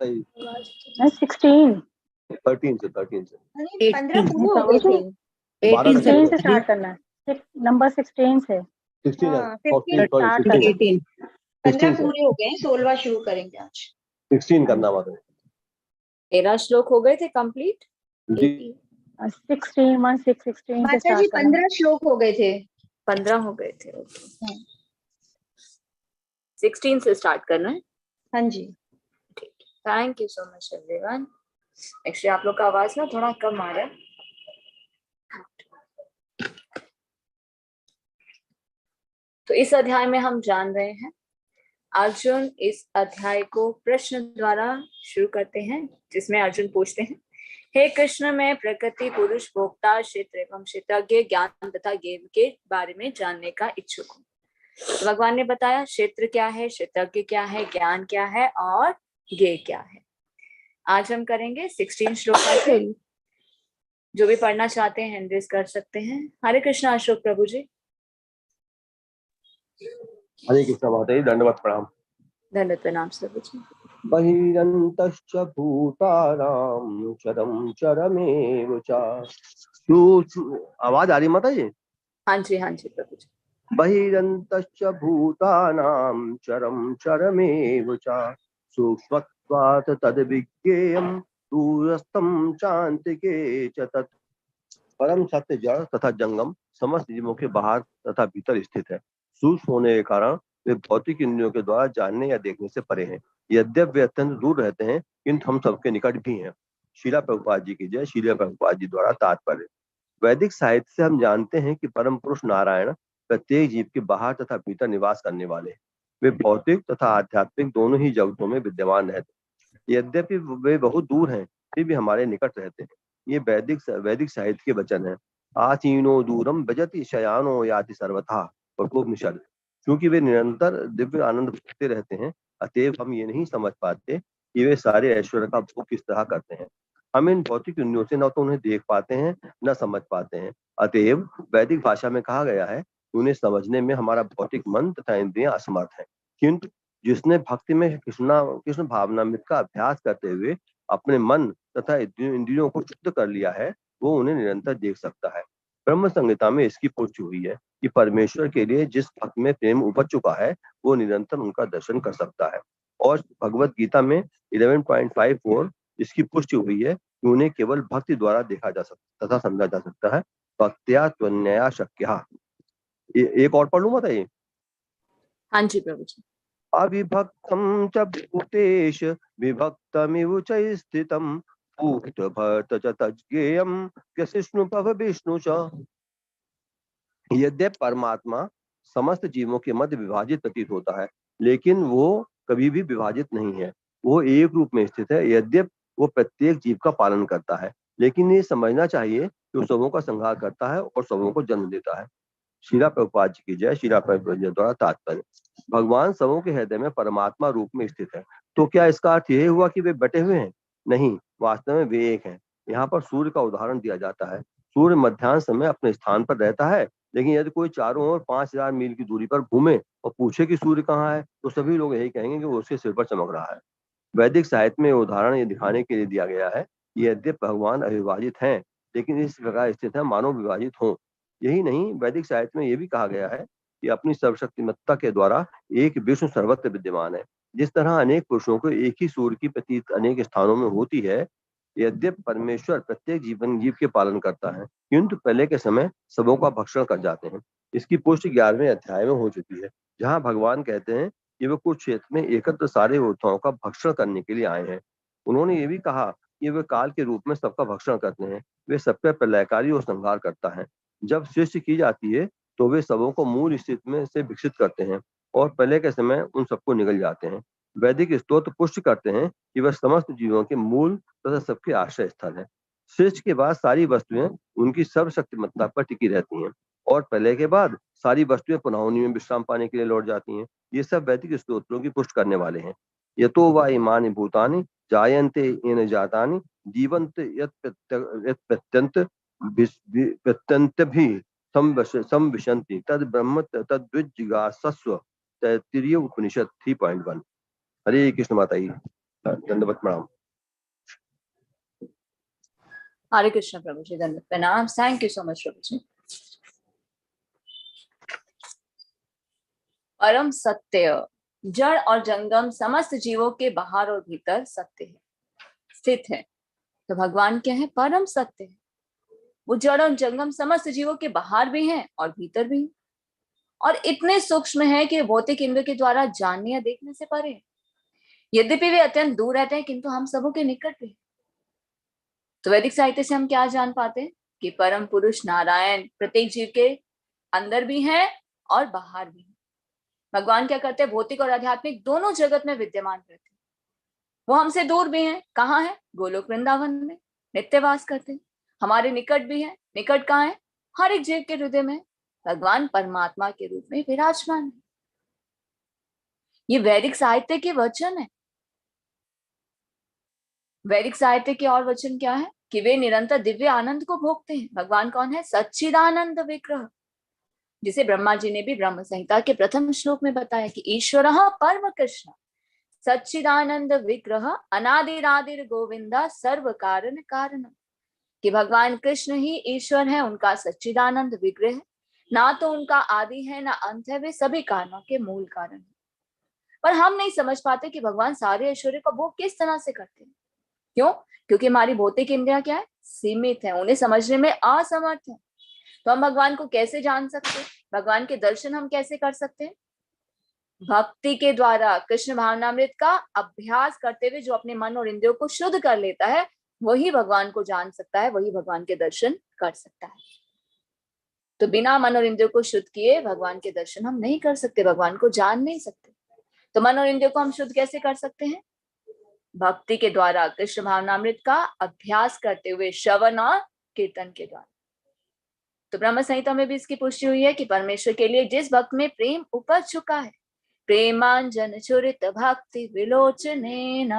16 13 से 13 से 15 पूरे हो गए थे। 16 से स्टार्ट करना है, नंबर 16 से 16 18 15 से पूरे हो गए, 16वां शुरू करेंगे आज। 16 करना माता 13 श्लोक हो गए थे कंप्लीट। जी 16 से माता जी स्टार्ट करना 15 श्लोक हो गए थे। 15 हो गए थे। 16 से स्टार्ट करना है। हाँ जी ठीक, thank you so much everyone. Actually आप लोग का आवाज ना थोड़ा कम आ रहा है। तो इस अध्याय में हम जान रहे हैं, अर्जुन इस अध्याय को प्रश्न द्वारा शुरू करते हैं, जिसमें अर्जुन पूछते हैं, हे कृष्ण, मैं प्रकृति, पुरुष, भोक्ता, क्षेत्र एवं क्षेत्रज्ञ, ज्ञान तथा ज्ञेय के बारे में जानने का इच्छुक हूँ। तो भगवान ने बताया क्षेत्र क्या है, क्षेत्रज्ञ क्या है, ज्ञान क्या है और ज्ञेय क्या है। आज हम करेंगे 16 श्लोक से। जो भी पढ़ना चाहते हैं हैंड रेज कर सकते हैं। हरे कृष्णा अशोक प्रभु जी। हरे कृष्ण माता जी, दंडवत प्रणाम। दंडवत प्रणाम प्रभु जी। बहिरन्तश्च भूतानां चरम चरमेव च। आवाज आ रही माता जी? हाँ जी प्रभु जी। बहिरन्तश्च भूतानां चरम चरमेव च सूक्ष्मत्वात् तद्विज्ञेयं दूरस्थं चान्तिके च तत्। परम सत्य जड़ तथा जंगम समस्त जीवों के बाहर तथा भीतर स्थित है। सूक्ष्म होने के कारण वे भौतिक इंद्रियों के द्वारा जानने या देखने से परे हैं। यद्यप वे अत्यंत दूर रहते हैं, किंतु हम सबके निकट भी हैं। शीला प्रभुपाद जी की जय। शीला प्रभुपाद जी द्वारा तात्पर्य। वैदिक साहित्य से हम जानते हैं कि परम पुरुष नारायण प्रत्येक जीव के बाहर तथा भीतर निवास करने वाले हैं। वे भौतिक तथा आध्यात्मिक दोनों ही जगतों में विद्यमान रहते हैं। यद्यपि वे बहुत दूर हैं, फिर भी हमारे निकट रहते हैं। ये वैदिक साहित्य के वचन है। आसीनो दूरम भजति शयानो याति सर्वथा कठोपनिषद। क्योंकि वे निरंतर दिव्य आनंद भोगते रहते हैं, अतएव हम ये नहीं समझ पाते कि वे सारे ऐश्वर्य का भोग किस तरह करते हैं। हम इन भौतिक इंद्रियों से न तो उन्हें देख पाते हैं, न समझ पाते हैं। अतएव वैदिक भाषा में कहा गया है कि उन्हें समझने में हमारा भौतिक मन तथा इंद्रियां असमर्थ हैं। किंतु जिसने भक्ति में कृष्ण भावनामृत का अभ्यास करते हुए अपने मन तथा इंद्रियों को शुद्ध कर लिया है, वो उन्हें निरंतर देख सकता है। ब्रह्म संहिता में इसकी पुष्टि हुई है कि परमेश्वर के लिए जिस भक्त में प्रेम उपज चुका है, वो निरंतर उनका दर्शन कर सकता है। और भगवत गीता में 11.54 इसकी पुष्टि हुई है कि उन्हें केवल भक्ति द्वारा देखा जा सकता तथा समझा जा सकता है। भक्त्या त्वन्यया शक्यः। एक और पढ़ लूं बताइए। हाँ जी प्रभु जी। अविभक्तं च भूतेश विभक्तमिव च स्थितं भूत भर्त च तज्ज्ञेयं कृष्णु भव विष्णु च। यद्यप परमात्मा समस्त जीवों के मध्य विभाजित प्रतीत होता है, लेकिन वो कभी भी विभाजित नहीं है। वो एक रूप में स्थित है। यद्यप वो प्रत्येक जीव का पालन करता है, लेकिन ये समझना चाहिए कि वो सबों का संहार करता है और सबों को जन्म देता है। शीला प्रभुपाद जी की जय। शीला प्रभुपाद जी द्वारा तात्पर्य। भगवान सबों के हृदय में परमात्मा रूप में स्थित है। तो क्या इसका अर्थ यह हुआ कि वे बटे हुए हैं? नहीं, वास्तव में वे एक हैं। यहाँ पर सूर्य का उदाहरण दिया जाता है। सूर्य मध्याह्न समय अपने स्थान पर रहता है, लेकिन यदि कोई चारों ओर 5000 मील की दूरी पर घूमे और पूछे कि सूर्य कहाँ है, तो सभी लोग यही कहेंगे कि वो उसके सिर पर चमक रहा है। वैदिक साहित्य में उदाहरण ये दिखाने के लिए दिया गया है कि यद्यप भगवान अविभाजित हैं, लेकिन इस प्रकार स्थित है मानो विभाजित हों। यही नहीं, वैदिक साहित्य में यह भी कहा गया है कि अपनी सर्वशक्तिमत्ता के द्वारा एक विष्णु सर्वत्र विद्यमान है। जिस तरह अनेक पुरुषों को एक ही सूर्य की प्रतीत अनेक स्थानों में होती है, यद्यप परमेश्वर प्रत्येक जीव के पालन करता है, किंतु पहले के समय सबों का भक्षण कर जाते हैं। इसकी पुष्टि 11वें अध्याय में हो चुकी है, जहाँ भगवान कहते हैं कि वे कुछ क्षेत्र में एकत्र सारे योद्धाओं का भक्षण करने के लिए आए हैं। उन्होंने ये भी कहा कि वे काल के रूप में सबका भक्षण करते हैं। वे सबका प्रलयकारी और संहार करता है। जब सृष्टि की जाती है तो वे सबों को मूल स्थिति में से विकसित करते हैं और प्रलय के समय उन सबको निगल जाते हैं। वैदिक स्तोत्र पुष्टि करते हैं कि वह समस्त जीवों के मूल तथा सबके आश्रय स्थल है। सृष्टि के बाद सारी वस्तुएं उनकी सर्वशक्तिमत्ता पर टिकी रहती हैं और प्रलय के बाद सारी वस्तुएं पुनः उन्हीं में विश्राम पाने के लिए लौट जाती हैं। ये सब वैदिक स्तोत्रों की पुष्टि करने वाले हैं। यतो वा इमानि भूतानि जायन्ते येन जातानि जीवन्त यत् प्रत्यन्त प्रत्यन्तभिः संविशन्ति तद ब्रह्म तद्विजिज्ञासस्व। तैत्तिरीय उपनिषद 3.1। हरे कृष्ण माता जी। दंडवत प्रणाम। हरे कृष्ण प्रभु जी, धन्यवाद, प्रणाम, थैंक यू सो मच प्रभु जी। परम सत्य जड़ और जंगम समस्त जीवों के बाहर और भीतर सत्य है, स्थित है। तो भगवान क्या है? परम सत्य है। वो जड़ और जंगम समस्त जीवों के बाहर भी हैं और भीतर भी हैं, और इतने सूक्ष्म है कि भौतिक इंद्र के द्वारा जानने या देखने से परे हैं। यद्यपि वे अत्यंत दूर रहते हैं, किंतु हम सबों के निकट भी हैं। तो वैदिक साहित्य से हम क्या जान पाते हैं कि परम पुरुष नारायण प्रत्येक जीव के अंदर भी हैं और बाहर भी हैं। भगवान क्या करते हैं? भौतिक और आध्यात्मिक दोनों जगत में विद्यमान रहते हैं। वो हमसे दूर भी हैं। कहाँ है? गोलोक वृंदावन में नित्यवास करते हैं। हमारे निकट भी है। निकट कहाँ है? हर एक जीव के हृदय में भगवान परमात्मा के रूप में विराजमान है। ये वैदिक साहित्य के वचन है। वैदिक साहित्य के और वचन क्या है कि वे निरंतर दिव्य आनंद को भोगते हैं। भगवान कौन है? सच्चिदानंद विग्रह, जिसे ब्रह्मा जी ने भी ब्रह्म संहिता के प्रथम श्लोक में बताया कि ईश्वर परम कृष्ण सच्चिदानंद विग्रह अनादिरादिर गोविंदा सर्व कारण कारण, कि भगवान कृष्ण ही ईश्वर है, उनका सच्चिदानंद विग्रह है, ना तो उनका आदि है ना अंत है, वे सभी कारणों के मूल कारण है। पर हम नहीं समझ पाते कि भगवान सारे ऐश्वर्य का भोग किस तरह से करते हैं। क्यों? क्योंकि हमारी भौतिक इंद्रियां क्या है? सीमित है, उन्हें समझने में असमर्थ है। तो हम भगवान को कैसे जान सकते हैं? भगवान के दर्शन हम कैसे कर सकते हैं? भक्ति के द्वारा। कृष्ण भावनामृत का अभ्यास करते हुए जो अपने मन और इंद्रियों को शुद्ध कर लेता है, वही भगवान को जान सकता है, वही भगवान के दर्शन कर सकता है। तो बिना मन और इंद्रियों को शुद्ध किए भगवान के दर्शन हम नहीं कर सकते, भगवान को जान नहीं सकते। तो मन और इंद्रियों को हम शुद्ध कैसे कर सकते हैं? भक्ति के द्वारा, कृष्ण भावनामृत का अभ्यास करते हुए, श्रवण और कीर्तन के द्वारा। तो ब्रह्म संहिता में भी इसकी पुष्टि हुई है कि परमेश्वर के लिए जिस भक्त में प्रेम उपज चुका है, प्रेमांजन चुरित भक्ति विलोचनेन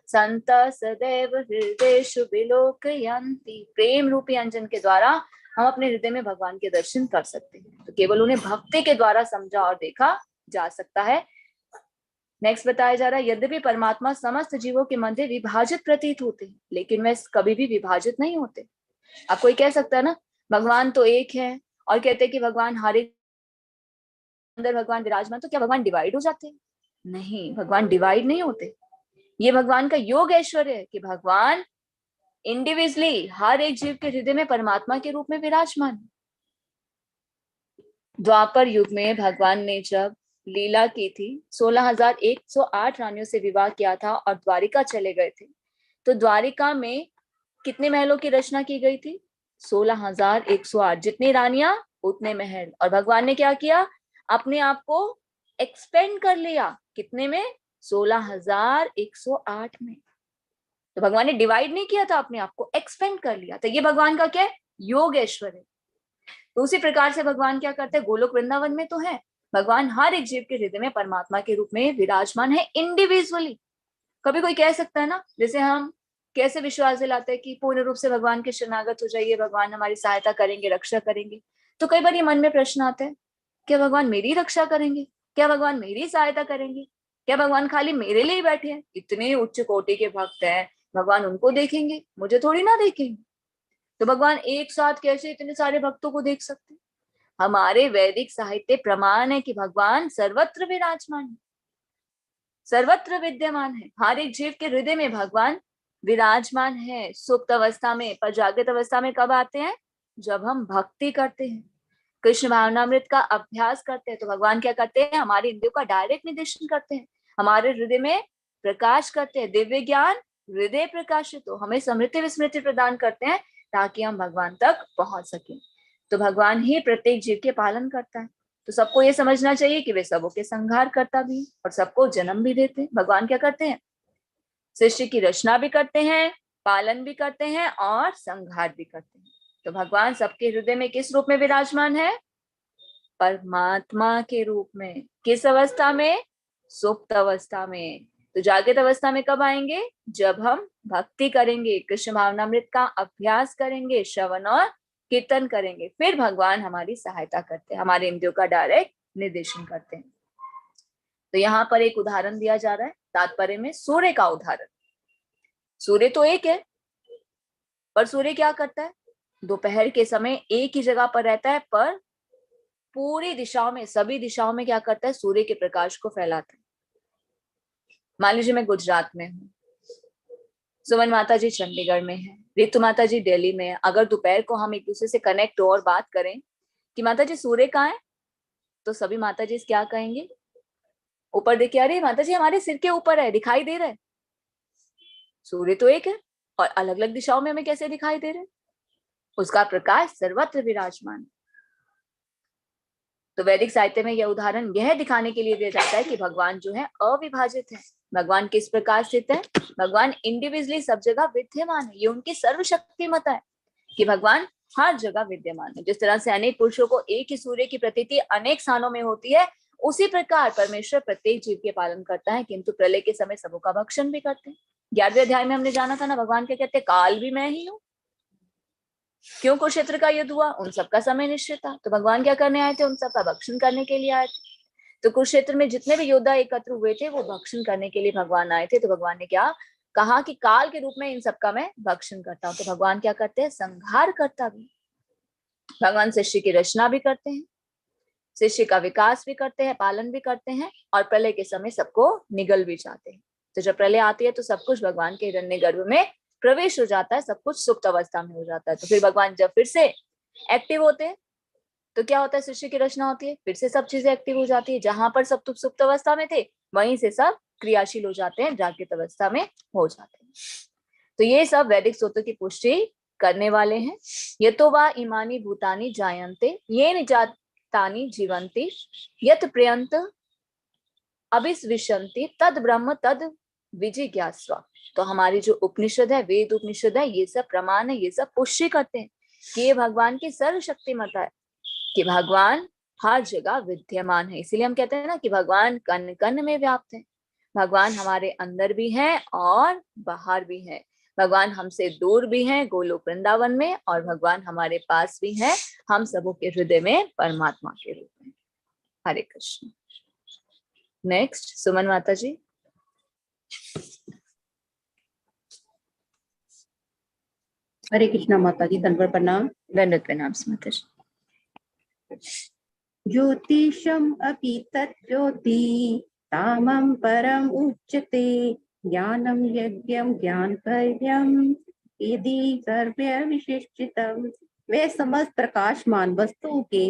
संत सदैव हृदयेषु विलोकयन्ति। प्रेम रूपी अंजन के द्वारा हम अपने हृदय में भगवान के दर्शन कर सकते हैं। तो केवल उन्हें भक्ति के द्वारा समझा और देखा जा सकता है। नेक्स्ट बताया जा रहा है, यद्यपि परमात्मा समस्त जीवों के मध्य विभाजित प्रतीत होते हैं, लेकिन वे कभी भी विभाजित नहीं होते। अब कोई कह सकता है ना, भगवान तो एक है, और कहते हैं कि भगवान हर एक अंदर भगवान विराजमान, तो क्या भगवान डिवाइड हो जाते हैं? नहीं, भगवान डिवाइड नहीं होते। ये भगवान का योग ऐश्वर्य है कि भगवान इंडिविजुअली हर एक जीव के हृदय में परमात्मा के रूप में विराजमान है। द्वापर युग में भगवान ने जब लीला की थी, 16,108 रानियों से विवाह किया था और द्वारिका चले गए थे, तो द्वारिका में कितने महलों की रचना की गई थी? 16,108। जितनी रानियां उतने महल। और भगवान ने क्या किया? अपने आप को एक्सपेंड कर लिया। कितने में? 16,108 में। तो भगवान ने डिवाइड नहीं किया था, अपने आप को एक्सपेंड कर लिया। तो ये भगवान का क्या है? योग ऐश्वर्य। तो उसी प्रकार से भगवान क्या करते हैं? गोलोक वृंदावन में तो है, भगवान हर एक जीव के हृदय में परमात्मा के रूप में विराजमान है इंडिविजुअली। कभी कोई कह सकता है ना, जैसे हम कैसे विश्वास दिलाते हैं कि पूर्ण रूप से भगवान के शरणागत हो जाइए, भगवान हमारी सहायता करेंगे, रक्षा करेंगे। तो कई बार ये मन में प्रश्न आता है, क्या भगवान मेरी रक्षा करेंगे? क्या भगवान मेरी सहायता करेंगे? क्या भगवान खाली मेरे लिए बैठे हैं? इतने उच्च कोटि के भक्त हैं, भगवान उनको देखेंगे, मुझे थोड़ी ना देखेंगे। तो भगवान एक साथ कैसे इतने सारे भक्तों को देख सकते हैं? हमारे वैदिक साहित्य प्रमाण है कि भगवान सर्वत्र विराजमान है, सर्वत्र विद्यमान है। हर एक जीव के हृदय में भगवान विराजमान है। सुप्त अवस्था में, पर जागृत अवस्था में कब आते हैं? जब हम भक्ति करते हैं, कृष्ण भावनामृत का अभ्यास करते हैं। तो भगवान क्या करते हैं? हमारे इंद्रियों का डायरेक्ट निर्देशन करते हैं, हमारे हृदय में प्रकाश करते हैं। दिव्य ज्ञान हृदय प्रकाशित हो, हमें समृद्धि विस्मृति प्रदान करते हैं ताकि हम भगवान तक पहुंच सके। तो भगवान ही प्रत्येक जीव के पालन करता है। तो सबको ये समझना चाहिए कि वे सबों के संहार करता भी और सबको जन्म भी देते हैं। भगवान क्या करते हैं? सृष्टि की रचना भी करते हैं, पालन भी करते हैं और संहार भी करते हैं। तो भगवान सबके हृदय में किस रूप में विराजमान है? परमात्मा के रूप में। किस अवस्था में? सुप्त अवस्था में। तो जागृत अवस्था में कब आएंगे? जब हम भक्ति करेंगे, कृष्ण भावनामृत का अभ्यास करेंगे, श्रवण और कीर्तन करेंगे, फिर भगवान हमारी सहायता करते हैं, हमारे इंद्रियों का डायरेक्ट निर्देशन करते हैं। तो यहाँ पर एक उदाहरण दिया जा रहा है तात्पर्य में सूर्य का उदाहरण। सूर्य तो एक है, पर सूर्य क्या करता है? दोपहर के समय एक ही जगह पर रहता है, पर पूरी दिशाओं में, सभी दिशाओं में क्या करता है? सूर्य के प्रकाश को फैलाता है। मान लीजिए मैं गुजरात में हूँ, सुमन माता जी चंडीगढ़ में है, रितु माता जी दिल्ली में है। अगर दोपहर को हम एक दूसरे से कनेक्ट हो और बात करें कि माता जी सूर्य कहाँ है, तो सभी माता जी क्या कहेंगे? ऊपर देखिए, अरे माता जी हमारे सिर के ऊपर है, दिखाई दे रहा है। सूर्य तो एक है और अलग अलग दिशाओं में हमें कैसे दिखाई दे रहे हैं? उसका प्रकाश सर्वत्र विराजमान है। तो वैदिक साहित्य में यह उदाहरण यह दिखाने के लिए दिया जाता है कि भगवान जो है अविभाजित है। भगवान किस प्रकार स्थित है? भगवान इंडिविजुअली सब जगह विद्यमान है। ये उनकी सर्वशक्तिमत्ता है कि भगवान हर जगह विद्यमान है। जिस तरह से अनेक पुरुषों को एक ही सूर्य की प्रतीति अनेक स्थानों में होती है, उसी प्रकार परमेश्वर प्रत्येक जीव के पालन करता है, किंतु प्रलय के समय सबों का भक्षण भी करते हैं। 11वें अध्याय में हमने जाना था ना, भगवान क्या कहते हैं? काल भी मैं ही हूँ। क्यों कुरुक्षेत्र का युद्ध हुआ? उन सबका समय निश्चित था, तो भगवान क्या करने आए थे? उन सबका भक्षण करने के लिए आए थे। तो कुरुक्षेत्र में जितने भी योद्धा एकत्र हुए थे, वो भक्षण करने के लिए भगवान आए थे। तो भगवान ने क्या कहा कि काल के रूप में इन सबका मैं भक्षण करता हूँ। तो भगवान क्या करते हैं? संहार करता भी। भगवान शिष्य की रचना भी करते हैं, शिष्य का विकास भी करते हैं, पालन भी करते हैं, और प्रलय के समय सबको निगल भी जाते हैं। तो जब प्रलय आती है तो सब कुछ भगवान के हिरण्यगर्भ में प्रवेश हो जाता है, सब कुछ सुप्त अवस्था में हो जाता है। तो फिर भगवान जब फिर से एक्टिव होते हैं तो क्या होता है? शिष्य की रचना होती है, फिर से सब चीजें एक्टिव हो जाती है। जहां पर सब सुप्त अवस्था में थे, वहीं से सब क्रियाशील हो जाते हैं, जागृत अवस्था में हो जाते हैं। तो ये सब वैदिक सूत्रों की पुष्टि करने वाले हैं। ये तो वा इमानी भूतानी जायन्ते ये निजातानी जीवंती यत प्रियंत अभिस्विशन्ति तद ब्रह्म तद विजिज्ञास्वा। तो हमारी जो उपनिषद है, वेद उपनिषद है, ये सब प्रमाण है, ये सब पुष्टि करते हैं कि ये भगवान की सर्वशक्तिमत्ता है, कि भगवान हर जगह विद्यमान है। इसीलिए हम कहते हैं ना कि भगवान कण कण में व्याप्त है। भगवान हमारे अंदर भी हैं और बाहर भी हैं। भगवान हमसे दूर भी हैं गोलोक वृंदावन में, और भगवान हमारे पास भी हैं हम सबों के हृदय में परमात्मा के रूप में। हरे कृष्ण। नेक्स्ट सुमन माता जी। हरे कृष्णा माता जी, दंडवत प्रणाम। दंडवत प्रणाम माता जी। ज्योतिषम अपि तज्ज्योति तामं परम उच्यते ज्ञानम यज्ञम ज्ञान कर्यम यदि सर्वव्य विशिष्टितम। वे समस्त प्रकाशमान वस्तुओं के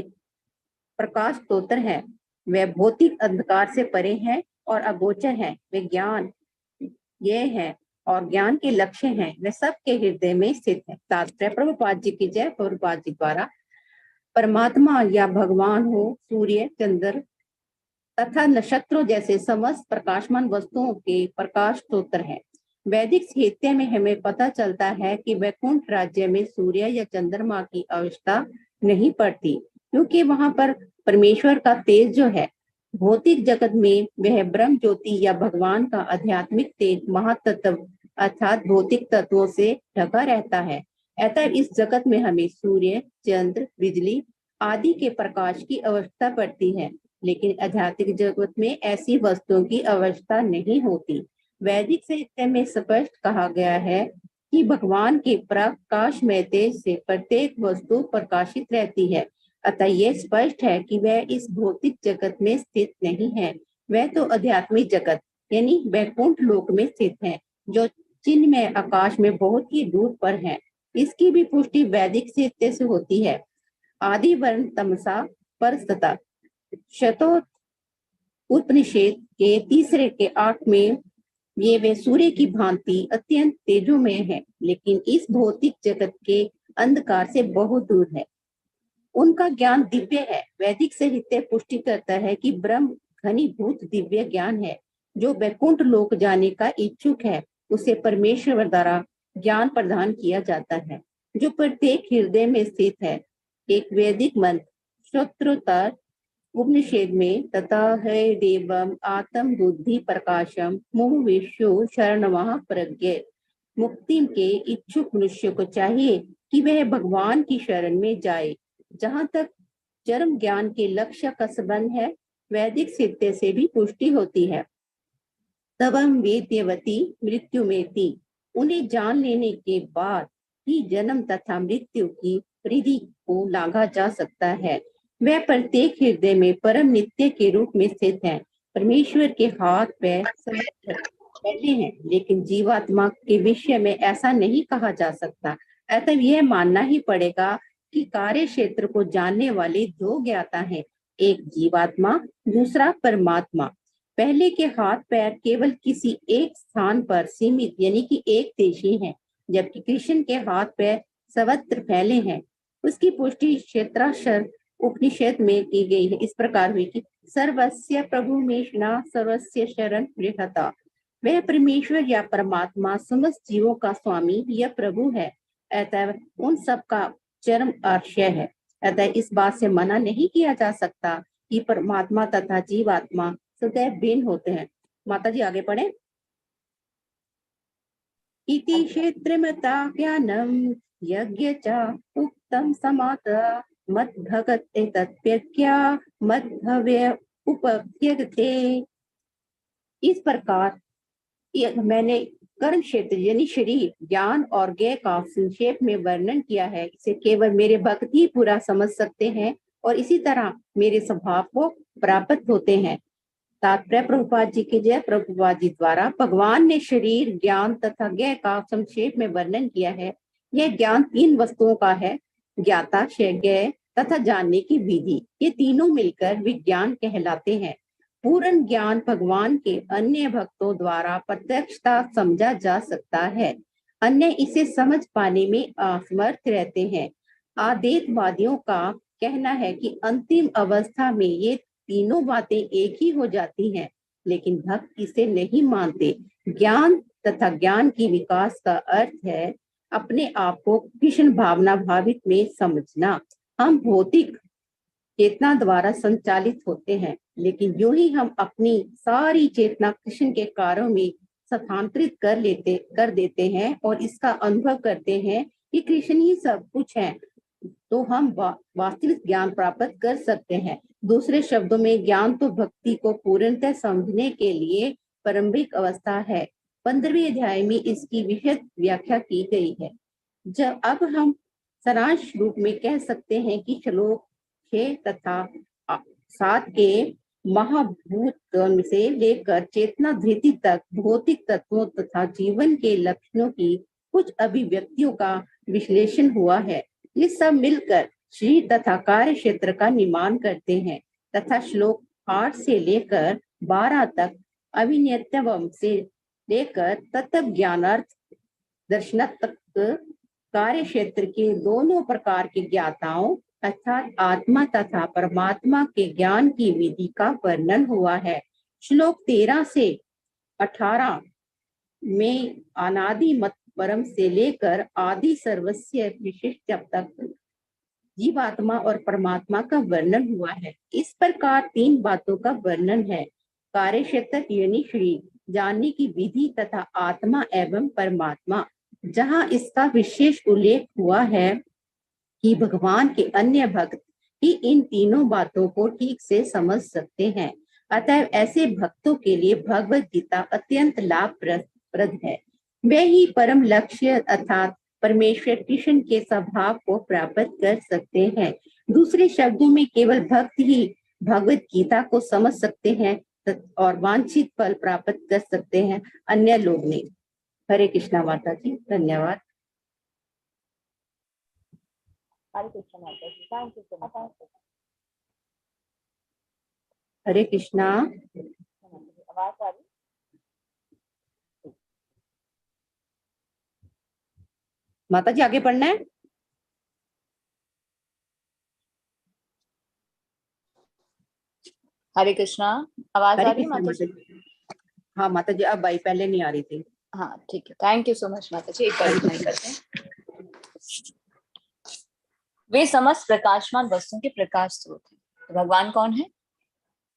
प्रकाश स्तोत्र है। वे भौतिक अंधकार से परे हैं और अगोचर हैं। वे ज्ञान ये है और ज्ञान के लक्ष्य हैं। वे सबके हृदय में स्थित है। तात्पर्य प्रभुपाद जी की जय। प्रभुपाद जी द्वारा परमात्मा या भगवान हो सूर्य, चंद्र तथा नक्षत्रों जैसे समस्त प्रकाशमान वस्तुओं के प्रकाश स्तोत्र है। वैदिक साहित्य में हमें पता चलता है कि वैकुंठ राज्य में सूर्य या चंद्रमा की आवश्यकता नहीं पड़ती, क्योंकि वहां पर परमेश्वर का तेज जो है, भौतिक जगत में वह ब्रह्म ज्योति या भगवान का आध्यात्मिक तेज महातत्व अर्थात भौतिक तत्वों से ढका रहता है। अतः इस जगत में हमें सूर्य, चंद्र, बिजली आदि के प्रकाश की आवश्यकता पड़ती है, लेकिन आध्यात्मिक जगत में ऐसी वस्तुओं की आवश्यकता नहीं होती। वैदिक साहित्य में स्पष्ट कहा गया है कि भगवान के प्रकाशमय तेज से प्रत्येक वस्तु प्रकाशित रहती है। अतः यह स्पष्ट है कि वह इस भौतिक जगत में स्थित नहीं है, वह तो आध्यात्मिक जगत यानी वैकुंठ लोक में स्थित है, जो चिन्मय आकाश में बहुत ही दूर पर है। इसकी भी पुष्टि वैदिक साहित्य से होती है। आदि वर्ण तमसा परस्तता शतो उपनिषद के 3 के 8 में ये वे सूर्य की भांति अत्यंत तेजोमय है, लेकिन इस भौतिक जगत के अंधकार से बहुत दूर है। उनका ज्ञान दिव्य है। वैदिक साहित्य पुष्टि करता है कि ब्रह्म घनीभूत दिव्य ज्ञान है। जो वैकुंठ लोक जाने का इच्छुक है, उसे परमेश्वर द्वारा ज्ञान प्रदान किया जाता है, जो प्रत्येक हृदय में स्थित है। एक वैदिक मंत्र श्रोत्रोत्तर उपनिषद में तथा है देवम आत्म बुद्धि प्रकाशम मुम विश्व शरणवः प्रज्ञ। मुक्ति के इच्छुक मनुष्य को चाहिए कि वह भगवान की शरण में जाए। जहाँ तक चरम ज्ञान के लक्ष्य का संबंध है, वैदिक साहित्य से भी पुष्टि होती है। तवम वेद्यवती मृत्युमेति। उन्हें जान लेने के बाद ही जन्म तथा मृत्यु की परिधि को लांघा जा सकता है। वह प्रत्येक हृदय में परम नित्य के रूप में स्थित है। परमेश्वर के हाथ पैर फैले हैं, लेकिन जीवात्मा के विषय में ऐसा नहीं कहा जा सकता। अतः यह मानना ही पड़ेगा कि कार्य क्षेत्र को जानने वाले दो ज्ञाता हैं, एक जीवात्मा, दूसरा परमात्मा। पहले के हाथ पैर केवल किसी एक स्थान पर सीमित यानी कि एक देशी हैं, जबकि कृष्ण के हाथ पैर सर्वत्र फैले हैं। उसकी पुष्टि क्षेत्राक्षर उपनिषद में की गई है। इस प्रकार हुई कि सर्वस्य प्रभु मेषणा सर्वस्य शरण गृहता। वह परमेश्वर या परमात्मा समस्त जीवों का स्वामी या प्रभु है, अतः उन सब का चरम आश्रय है। अतः इस बात से मना नहीं किया जा सकता कि परमात्मा तथा जीवात्मा सदैव भिन्न होते हैं। माता जी आगे पढ़े। इति क्षेत्रमता ज्ञानम यज्ञ च उक्तम समात मद भगत तत्प्यज्ञा मद भव्य उपत्यते। इस प्रकार मैंने कर्म क्षेत्र यानी शरीर, ज्ञान और ज्ञ का संक्षेप में वर्णन किया है। इसे केवल मेरे भक्त ही पूरा समझ सकते हैं और इसी तरह मेरे स्वभाव को प्राप्त होते हैं। तात्पर्य प्रभुपाद जी की जय। प्रभुपाद जी द्वारा भगवान ने शरीर, ज्ञान तथा ज्ञ का संक्षेप में वर्णन किया है। यह ज्ञान तीन वस्तुओं का है, ज्ञाता, ज्ञ तथा जानने की विधि। ये तीनों मिलकर विज्ञान कहलाते हैं। पूर्ण ज्ञान भगवान के अन्य भक्तों द्वारा प्रत्यक्षता समझा जा सकता है, अन्य इसे समझ पाने में असमर्थ रहते हैं। आदेतवादियों का कहना है कि अंतिम अवस्था में ये तीनों बातें एक ही हो जाती हैं, लेकिन भक्त इसे नहीं मानते। ज्ञान तथा ज्ञान की विकास का अर्थ है अपने आप को कृष्ण भावना भावित में समझना। हम भौतिक चेतना द्वारा संचालित होते हैं, लेकिन यूं ही हम अपनी सारी चेतना कृष्ण के कार्यों में स्थानांतरित कर देते हैं और इसका अनुभव करते हैं कि कृष्ण ही सब कुछ है, तो हम वास्तविक ज्ञान प्राप्त कर सकते हैं। दूसरे शब्दों में ज्ञान तो भक्ति को पूर्णतः समझने के लिए प्रारंभिक अवस्था है। 15वें अध्याय में इसकी विशद व्याख्या की गई है। जब अब हम सारांश रूप में कह सकते हैं कि श्लोक 6 तथा 7 के महाभूत से लेकर चेतना धृति तक भौतिक तत्वों तथा जीवन के लक्षणों की कुछ अभिव्यक्तियों का विश्लेषण हुआ है। ये सब मिलकर शरीर तथा कार्य क्षेत्र का निर्माण करते हैं तथा श्लोक 8 से लेकर 12 तक अभिनियतवम से लेकर तत्व ज्ञानार्थ दर्शन तक कार्य क्षेत्र के दोनों प्रकार के ज्ञाताओं अर्थात आत्मा तथा परमात्मा के ज्ञान की विधि का वर्णन हुआ है। श्लोक 13 से 18 में अनादि मत परम से लेकर आदि सर्वस्य विशिष्ट तक जीवात्मा और परमात्मा का वर्णन हुआ है। इस प्रकार तीन बातों का वर्णन है, कार्य क्षेत्र यानी शरीर, जानने की विधि तथा आत्मा एवं परमात्मा। जहाँ इसका विशेष उल्लेख हुआ है कि भगवान के अन्य भक्त ही इन तीनों बातों को ठीक से समझ सकते हैं। अतः ऐसे भक्तों के लिए भगवत गीता अत्यंत लाभप्रद है। वे ही परम लक्ष्य अर्थात परमेश्वर कृष्ण के स्वभाव को प्राप्त कर सकते हैं। दूसरे शब्दों में केवल भक्त ही भगवत गीता को समझ सकते हैं और वांछित फल प्राप्त कर सकते हैं, अन्य लोग नहीं। हरे कृष्णा माता जी, धन्यवाद। हरे कृष्णा माता जी, थैंक यू सो मच। हरे कृष्णा। आवाज आ रही? माता जी आगे पढ़ना है। हरे कृष्णा, आवाज आ हरे रही है कृष्णा माता माता जी? जी। हाँ माता जी, अब आई, पहले नहीं आ रही थी। हाँ ठीक है, थैंक यू सो मच माता जी। एक बार इतना ही करते हैं। वे समस्त प्रकाशमान वस्तुओं के प्रकाश स्रोत हैं। तो भगवान कौन है?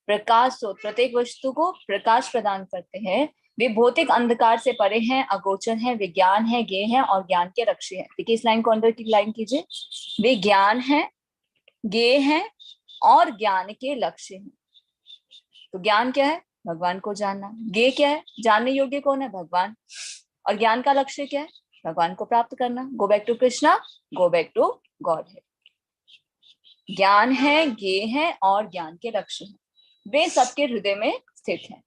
प्रकाश स्रोत, प्रत्येक वस्तु को प्रकाश प्रदान करते हैं। वे भौतिक अंधकार से परे हैं, अगोचर हैं, विज्ञान है, ज्ञेय है और ज्ञान के रक्षी हैं। देखिए इस लाइन को अंदर की लाइन कीजिए। वे ज्ञान है, ज्ञेय है और ज्ञान के लक्ष्य हैं। तो ज्ञान क्या है? भगवान को जानना। ज्ञेय क्या है? जानने योग्य कौन है? भगवान। और ज्ञान का लक्ष्य क्या है? भगवान को प्राप्त करना। Go back to Krishna, go back to God है। ज्ञान है, ज्ञेय है और ज्ञान के लक्ष्य है, वे सबके हृदय में स्थित हैं।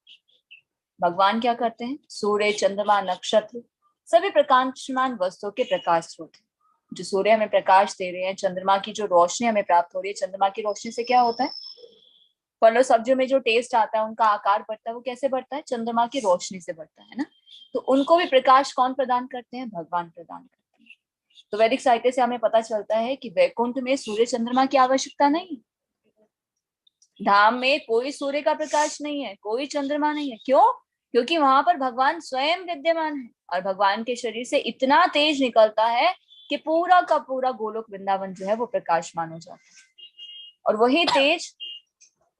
भगवान क्या करते हैं? सूर्य, चंद्रमा, नक्षत्र सभी प्रकाशमान वस्तुओं के प्रकाश स्रोत है। जो सूर्य हमें प्रकाश दे रहे हैं, चंद्रमा की जो रोशनी हमें प्राप्त हो रही है, चंद्रमा की रोशनी से क्या होता है? फलों सब्जियों में जो टेस्ट आता है, उनका आकार बढ़ता है, वो कैसे बढ़ता है? चंद्रमा की रोशनी से बढ़ता है ना। तो उनको भी प्रकाश कौन प्रदान करते हैं? भगवान प्रदान करते हैं। तो वैदिक साहित्य से हमें पता चलता है कि वैकुंठ में सूर्य चंद्रमा की आवश्यकता नहीं, धाम में कोई सूर्य का प्रकाश नहीं है, कोई चंद्रमा नहीं है। क्यों? क्योंकि वहां पर भगवान स्वयं विद्यमान है और भगवान के शरीर से इतना तेज निकलता है कि पूरा का पूरा गोलोक वृंदावन जो है वो प्रकाशमान हो जाता है। और वही तेज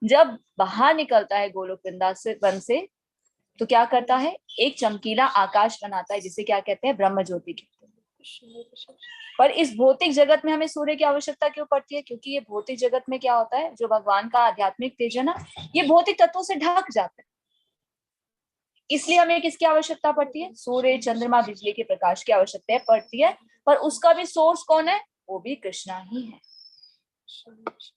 जब बाहर निकलता है गोलोक वृंदावन से तो क्या करता है? एक चमकीला आकाश बनाता है, जिसे क्या कहते हैं? ब्रह्म ज्योति कहते हैं। पर इस भौतिक जगत में हमें सूर्य की आवश्यकता क्यों पड़ती है? क्योंकि ये भौतिक जगत में क्या होता है, जो भगवान का आध्यात्मिक तेज है ना, ये भौतिक तत्वों से ढक जाता है। इसलिए हमें किसकी आवश्यकता पड़ती है? सूर्य, चंद्रमा, बिजली के प्रकाश की आवश्यकता पड़ती है। पर उसका भी सोर्स कौन है? वो भी कृष्णा ही है।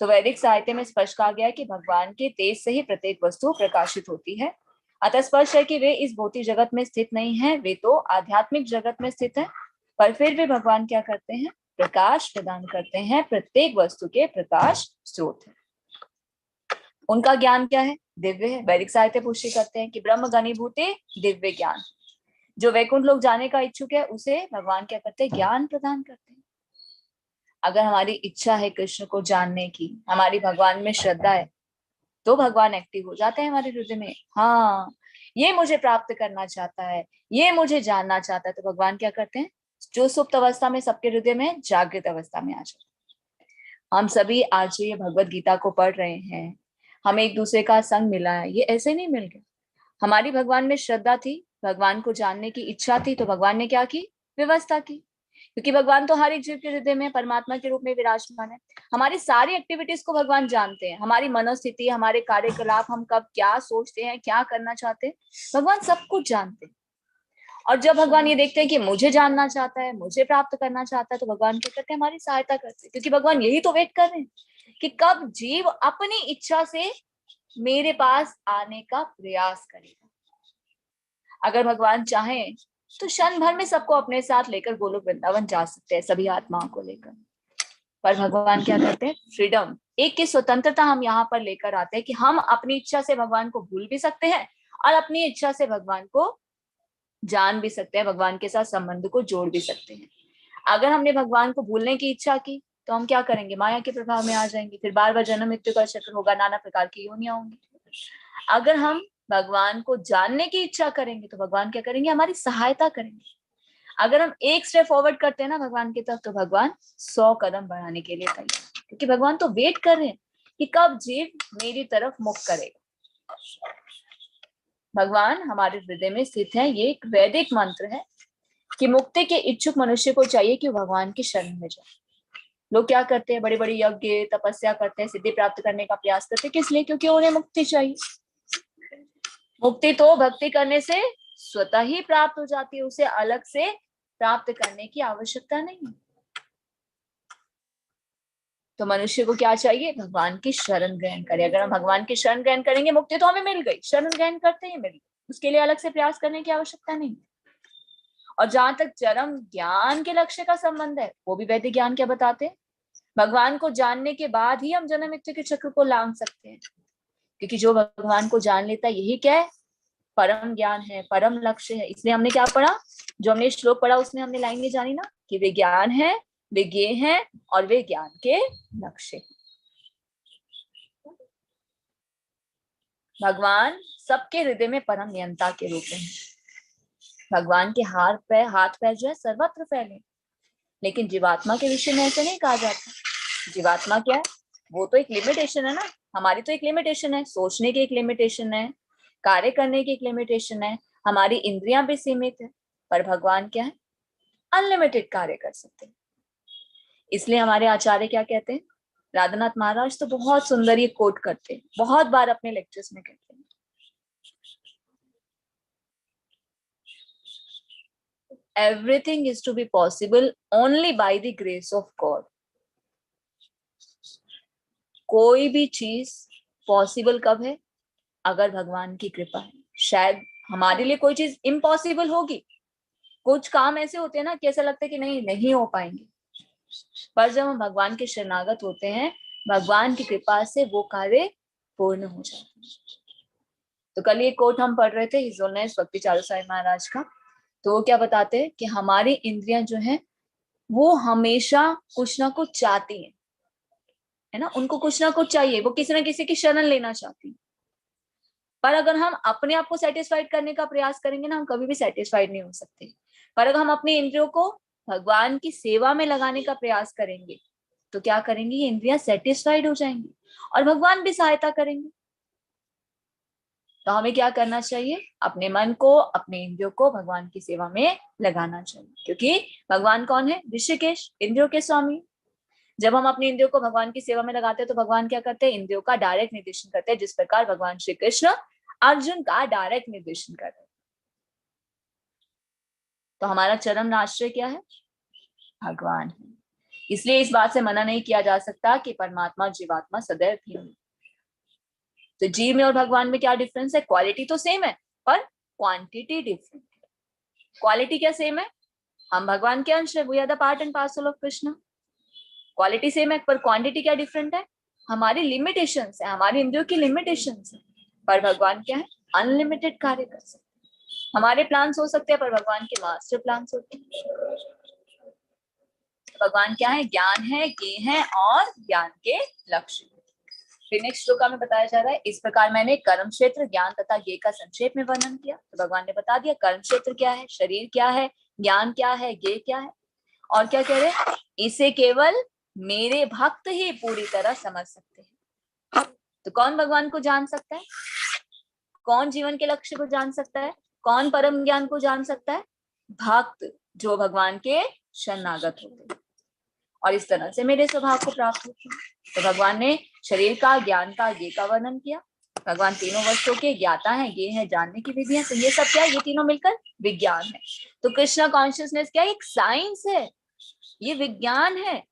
तो वैदिक साहित्य में स्पष्ट कहा गया है कि भगवान के तेज से ही प्रत्येक वस्तु प्रकाशित होती है। अतः स्पष्ट है कि वे इस भौतिक जगत में स्थित नहीं है, वे तो आध्यात्मिक जगत में स्थित है। पर फिर भी भगवान क्या करते हैं? प्रकाश प्रदान करते हैं, प्रत्येक वस्तु के प्रकाश स्रोत है। उनका ज्ञान क्या है? दिव्य है। वैदिक साहित्य पुष्टि करते हैं कि ब्रह्म घनीभूते दिव्य ज्ञान। जो वैकुंठ लोग जाने का इच्छुक है, उसे भगवान क्या करते हैं? ज्ञान प्रदान करते हैं। अगर हमारी इच्छा है कृष्ण को जानने की, हमारी भगवान में श्रद्धा है, तो भगवान एक्टिव हो जाते हैं हमारे हृदय में। हाँ, ये मुझे प्राप्त करना चाहता है, ये मुझे जानना चाहता है, तो भगवान क्या करते हैं? जो सुप्त अवस्था में सबके हृदय में, जागृत अवस्था में आ जाते हैं। हम सभी आज ये भगवत गीता को पढ़ रहे हैं, हमें एक दूसरे का संग मिला है, ये ऐसे नहीं मिल गया। हमारी भगवान में श्रद्धा थी, भगवान को जानने की इच्छा थी, तो भगवान ने क्या की? व्यवस्था की। क्योंकि भगवान तो हर एक जीव के हृदय में परमात्मा के रूप में विराजमान है। हमारी सारी एक्टिविटीज को भगवान जानते हैं, हमारी मनोस्थिति, हमारे कार्यकलाप, हम कब क्या सोचते हैं, क्या करना चाहते हैं, भगवान सब कुछ जानते हैं। और जब भगवान ये देखते हैं कि मुझे जानना चाहता है, मुझे प्राप्त करना चाहता है, तो भगवान क्या करते हैं? हमारी सहायता करते हैं। क्योंकि भगवान यही तो वेट कर रहे हैं कि कब जीव अपनी इच्छा से मेरे पास आने का प्रयास करेगा। अगर भगवान चाहें तो क्षण भर में सबको अपने साथ लेकर गोलोक वृंदावन जा सकते हैं, सभी आत्माओं को लेकर। पर भगवान क्या करते हैं? फ्रीडम, एक की स्वतंत्रता हम यहाँ पर लेकर आते हैं कि हम अपनी इच्छा से भगवान को भूल भी सकते हैं और अपनी इच्छा से भगवान को जान भी सकते हैं, भगवान के साथ संबंध को जोड़ भी सकते हैं। अगर हमने भगवान को भूलने की इच्छा की तो हम क्या करेंगे? माया के प्रभाव में आ जाएंगे, फिर बार बार जन्म मृत्यु का चक्र होगा, नाना प्रकार की योनियां होंगी। अगर हम भगवान को जानने की इच्छा करेंगे तो भगवान क्या करेंगे? हमारी सहायता करेंगे। अगर हम एक स्टेप फॉरवर्ड करते हैं ना भगवान की तरफ, तो भगवान 100 कदम बढ़ाने के लिए तैयार, क्योंकि भगवान तो वेट कर रहे हैं कि कब जीव मेरी तरफ मुख करेगा। भगवान हमारे हृदय में स्थित है। ये एक वैदिक मंत्र है कि मुक्ति के इच्छुक मनुष्य को चाहिए कि भगवान की शरण में जाए। लोग क्या करते हैं? बड़े बड़े यज्ञ तपस्या करते हैं, सिद्धि प्राप्त करने का प्रयास करते हैं। किस लिए? क्योंकि उन्हें मुक्ति चाहिए। मुक्ति तो भक्ति करने से स्वतः ही प्राप्त हो जाती है, उसे अलग से प्राप्त करने की आवश्यकता नहीं। तो मनुष्य को क्या चाहिए? भगवान की शरण ग्रहण करें। अगर हम भगवान की शरण ग्रहण करेंगे, मुक्ति तो हमें मिल गई, शरण ग्रहण करते ही मिल गई, उसके लिए अलग से प्रयास करने की आवश्यकता नहीं। और जहां तक चरम ज्ञान के लक्ष्य का संबंध है, वो भी वैदिक ज्ञान क्या बताते हैं? भगवान को जानने के बाद ही हम जन्म मृत्यु के चक्र को लांघ सकते हैं। क्योंकि जो भगवान को जान लेता है, यही क्या है? परम ज्ञान है, परम लक्ष्य है। इसलिए हमने क्या पढ़ा? जो हमने श्लोक पढ़ा उसमें हमने लाइन ये जानी ना कि वे ज्ञान है, वे ज्ञेय हैं और वे ज्ञान के लक्ष्य हैं। भगवान सबके हृदय में परम नियंता के रूप में है। भगवान के हाथ पैर जो है सर्वत्र फैले, लेकिन जीवात्मा के विषय में ऐसे नहीं कहा जाता। जीवात्मा क्या है? वो तो एक लिमिटेशन है ना, हमारी तो एक लिमिटेशन है, सोचने की एक लिमिटेशन है, कार्य करने की एक लिमिटेशन है, हमारी इंद्रियां भी सीमित है। पर भगवान क्या है? अनलिमिटेड कार्य कर सकते हैं। इसलिए हमारे आचार्य क्या कहते हैं? राधानाथ महाराज तो बहुत सुंदर ये कोट करते हैं, बहुत बार अपने लेक्चर्स में कहते हैं everything is to be possible only by the grace of God. कोई भी चीज पॉसिबल कब है? अगर भगवान की कृपा है। शायद हमारे लिए कोई चीज इम्पॉसिबल होगी, कुछ काम ऐसे होते हैं ना कि ऐसा लगता है कि नहीं हो पाएंगे, पर जब हम भगवान के शरणागत होते हैं, भगवान की कृपा से वो कार्य पूर्ण हो जाते हैं। तो कल ये कोट हम पढ़ रहे थे हिज होलनेस भक्ति चारू साईं महाराज का। तो वो क्या बताते हैं कि हमारी इंद्रियां जो हैं वो हमेशा कुछ ना कुछ चाहती हैं, है ना, उनको कुछ ना कुछ चाहिए, वो किसी ना किसी की शरण लेना चाहती हैं। पर अगर हम अपने आप को सेटिस्फाइड करने का प्रयास करेंगे ना, हम कभी भी सेटिस्फाइड नहीं हो सकते। पर अगर हम अपनी इंद्रियों को भगवान की सेवा में लगाने का प्रयास करेंगे तो क्या करेंगे, ये इंद्रियां सेटिस्फाइड हो जाएंगी और भगवान भी सहायता करेंगे। तो हमें क्या करना चाहिए, अपने मन को, अपने इंद्रियों को भगवान की सेवा में लगाना चाहिए, क्योंकि भगवान कौन है? ऋषिकेश, इंद्रियों के स्वामी। जब हम अपनी इंद्रियों को भगवान की सेवा में लगाते हैं तो भगवान क्या करते हैं? इंद्रियों का डायरेक्ट निर्देशन करते हैं, जिस प्रकार भगवान श्री कृष्ण अर्जुन का डायरेक्ट निर्देशन कर रहे हैं। तो हमारा चरम आश्रय क्या है? भगवान है। इसलिए इस बात से मना नहीं किया जा सकता कि परमात्मा जीवात्मा सदैव भिन्न। तो जीव में और भगवान में क्या डिफरेंस है? क्वालिटी तो सेम है पर क्वांटिटी डिफरेंट है। क्वालिटी क्या सेम है? हम भगवान के अंश है, we are the part and parcel of Krishna. Quality same है पर क्वांटिटी क्या डिफरेंट है? हमारी लिमिटेशंस है, हमारी इंद्रियों की लिमिटेशंस है। पर भगवान क्या है? अनलिमिटेड कार्य कर सकते हैं। हमारे प्लान्स हो सकते हैं पर भगवान के मास्टर प्लान्स होते हैं। भगवान क्या है? ज्ञान है, ज्ञ है और ज्ञान के लक्ष्य। फिर नेक्स्ट श्लोका में बताया जा रहा है, इस प्रकार मैंने कर्म क्षेत्र, ज्ञान तथा ज्ञ का संक्षेप में वर्णन किया। तो भगवान ने बता दिया कर्म क्षेत्र क्या है, शरीर क्या है, ज्ञान क्या है, ज्ञ क्या है, और क्या कह रहे हैं? इसे केवल मेरे भक्त ही पूरी तरह समझ सकते हैं। तो कौन भगवान को जान सकता है? कौन जीवन के लक्ष्य को जान सकता है? कौन परम ज्ञान को जान सकता है? भक्त, जो भगवान के शरणागत होते हैं और इस तरह से मेरे स्वभाव को प्राप्त होते हैं। तो भगवान ने शरीर का, ज्ञान का, ज्ञ का वर्णन किया। भगवान तीनों वस्तुओं के ज्ञाता है, ज्ञ है, जानने की विधि है। तो ये सब क्या है? ये तीनों मिलकर विज्ञान है। तो कृष्णा कॉन्शियसनेस क्या है? एक साइंस है, ये विज्ञान है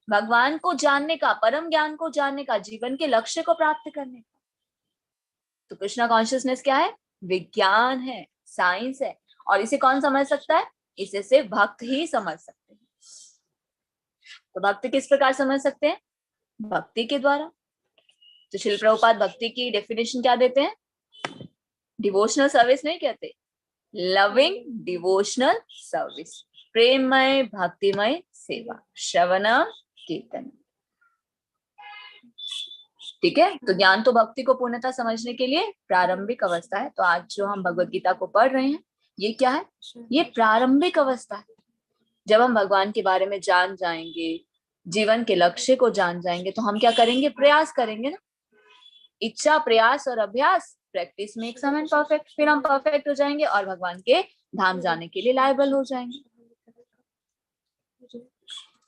भगवान को जानने का, परम ज्ञान को जानने का, जीवन के लक्ष्य को प्राप्त करने का। तो कृष्णा कॉन्शियसनेस क्या है? विज्ञान है, साइंस है। और इसे कौन समझ सकता है? इसे सिर्फ भक्त ही समझ सकते हैं। तो भक्त किस प्रकार समझ सकते हैं? भक्ति के द्वारा। तो श्रील प्रभुपाद भक्ति की डेफिनेशन क्या देते हैं? डिवोशनल सर्विस नहीं कहते, लविंग डिवोशनल सर्विस, प्रेममय भक्तिमय सेवा, श्रवणम कीर्तन। ठीक है। तो ज्ञान तो भक्ति को पूर्णतः समझने के लिए प्रारंभिक अवस्था है। तो आज जो हम भगवत गीता को पढ़ रहे हैं ये क्या है? ये प्रारंभिक अवस्था है। जब हम भगवान के बारे में जान जाएंगे, जीवन के लक्ष्य को जान जाएंगे, तो हम क्या करेंगे? प्रयास करेंगे ना। इच्छा, प्रयास और अभ्यास, practice makes a man perfect. फिर हम परफेक्ट हो जाएंगे और भगवान के धाम जाने के लिए लायबल हो जाएंगे।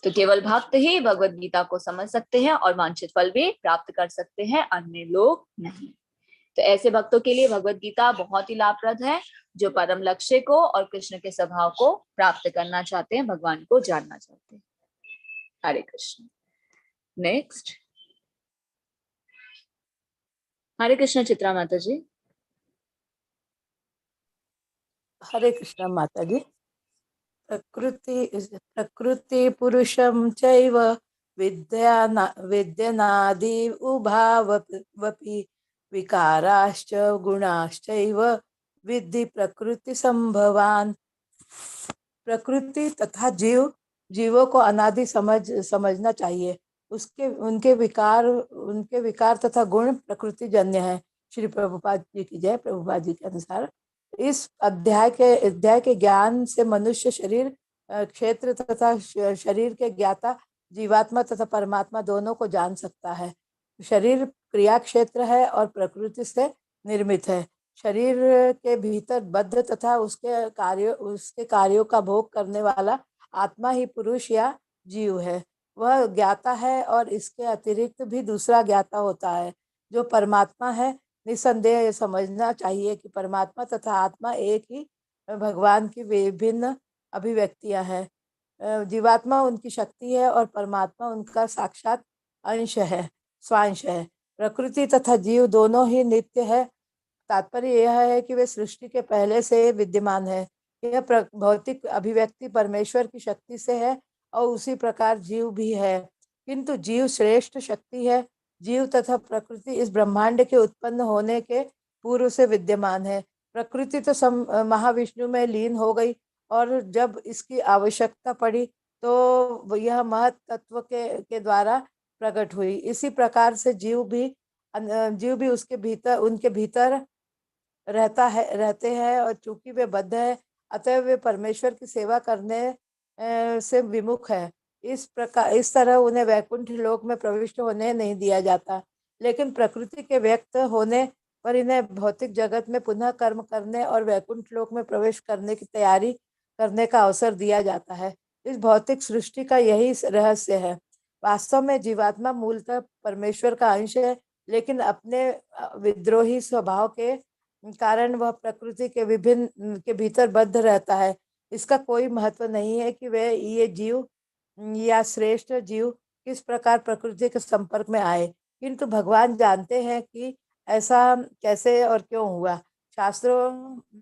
तो केवल भक्त ही भगवत गीता को समझ सकते हैं और वांछित फल भी प्राप्त कर सकते हैं, अन्य लोग नहीं। तो ऐसे भक्तों के लिए भगवत गीता बहुत ही लाभप्रद है, जो परम लक्ष्य को और कृष्ण के स्वभाव को प्राप्त करना चाहते हैं, भगवान को जानना चाहते हैं। हरे कृष्ण। नेक्स्ट, हरे कृष्ण चित्रा माता जी। हरे कृष्ण माता जी। प्रकृति पुरुषं चैव विद्यनादि उभावपि विकाराश्च गुणाश्चैव विद्धि प्रकृति संभवान। प्रकृति तथा जीवों को अनादि समझना चाहिए। उनके विकार तथा गुण प्रकृति जन्य है। श्री प्रभुपाद जी की जय। प्रभुपाद जी के अनुसार इस अध्याय के ज्ञान से मनुष्य शरीर क्षेत्र तथा शरीर के ज्ञाता जीवात्मा तथा परमात्मा दोनों को जान सकता है। शरीर क्रिया क्षेत्र है और प्रकृति से निर्मित है। शरीर के भीतर बद्ध तथा उसके कार्यों का भोग करने वाला आत्मा ही पुरुष या जीव है। वह ज्ञाता है और इसके अतिरिक्त भी दूसरा ज्ञाता होता है जो परमात्मा है। निसंदेह ये समझना चाहिए कि परमात्मा तथा आत्मा एक ही भगवान की विभिन्न अभिव्यक्तियां हैं। जीवात्मा उनकी शक्ति है और परमात्मा उनका साक्षात अंश है, स्वांश है। प्रकृति तथा जीव दोनों ही नित्य है। तात्पर्य यह है कि वे सृष्टि के पहले से विद्यमान है। यह भौतिक अभिव्यक्ति परमेश्वर की शक्ति से है और उसी प्रकार जीव भी है, किंतु जीव श्रेष्ठ शक्ति है। जीव तथा प्रकृति इस ब्रह्मांड के उत्पन्न होने के पूर्व से विद्यमान है। प्रकृति तो महाविष्णु में लीन हो गई और जब इसकी आवश्यकता पड़ी तो यह महत तत्व के द्वारा प्रकट हुई। इसी प्रकार से जीव भी उसके भीतर, उनके भीतर रहते हैं और चूंकि वे बद्ध है अतः वे परमेश्वर की सेवा करने से विमुख है। इस तरह उन्हें वैकुंठ लोक में प्रविष्ट होने नहीं दिया जाता, लेकिन प्रकृति के व्यक्त होने पर इन्हें भौतिक जगत में पुनः कर्म करने और वैकुंठ लोक में प्रवेश करने की तैयारी करने का अवसर दिया जाता है। इस भौतिक सृष्टि का यही रहस्य है। वास्तव में जीवात्मा मूलतः परमेश्वर का अंश है, लेकिन अपने विद्रोही स्वभाव के कारण वह प्रकृति के भीतर बद्ध रहता है। इसका कोई महत्व नहीं है कि वे ये जीव या श्रेष्ठ जीव किस प्रकार प्रकृति के संपर्क में आए, किंतु भगवान जानते हैं कि ऐसा कैसे और क्यों हुआ। शास्त्रों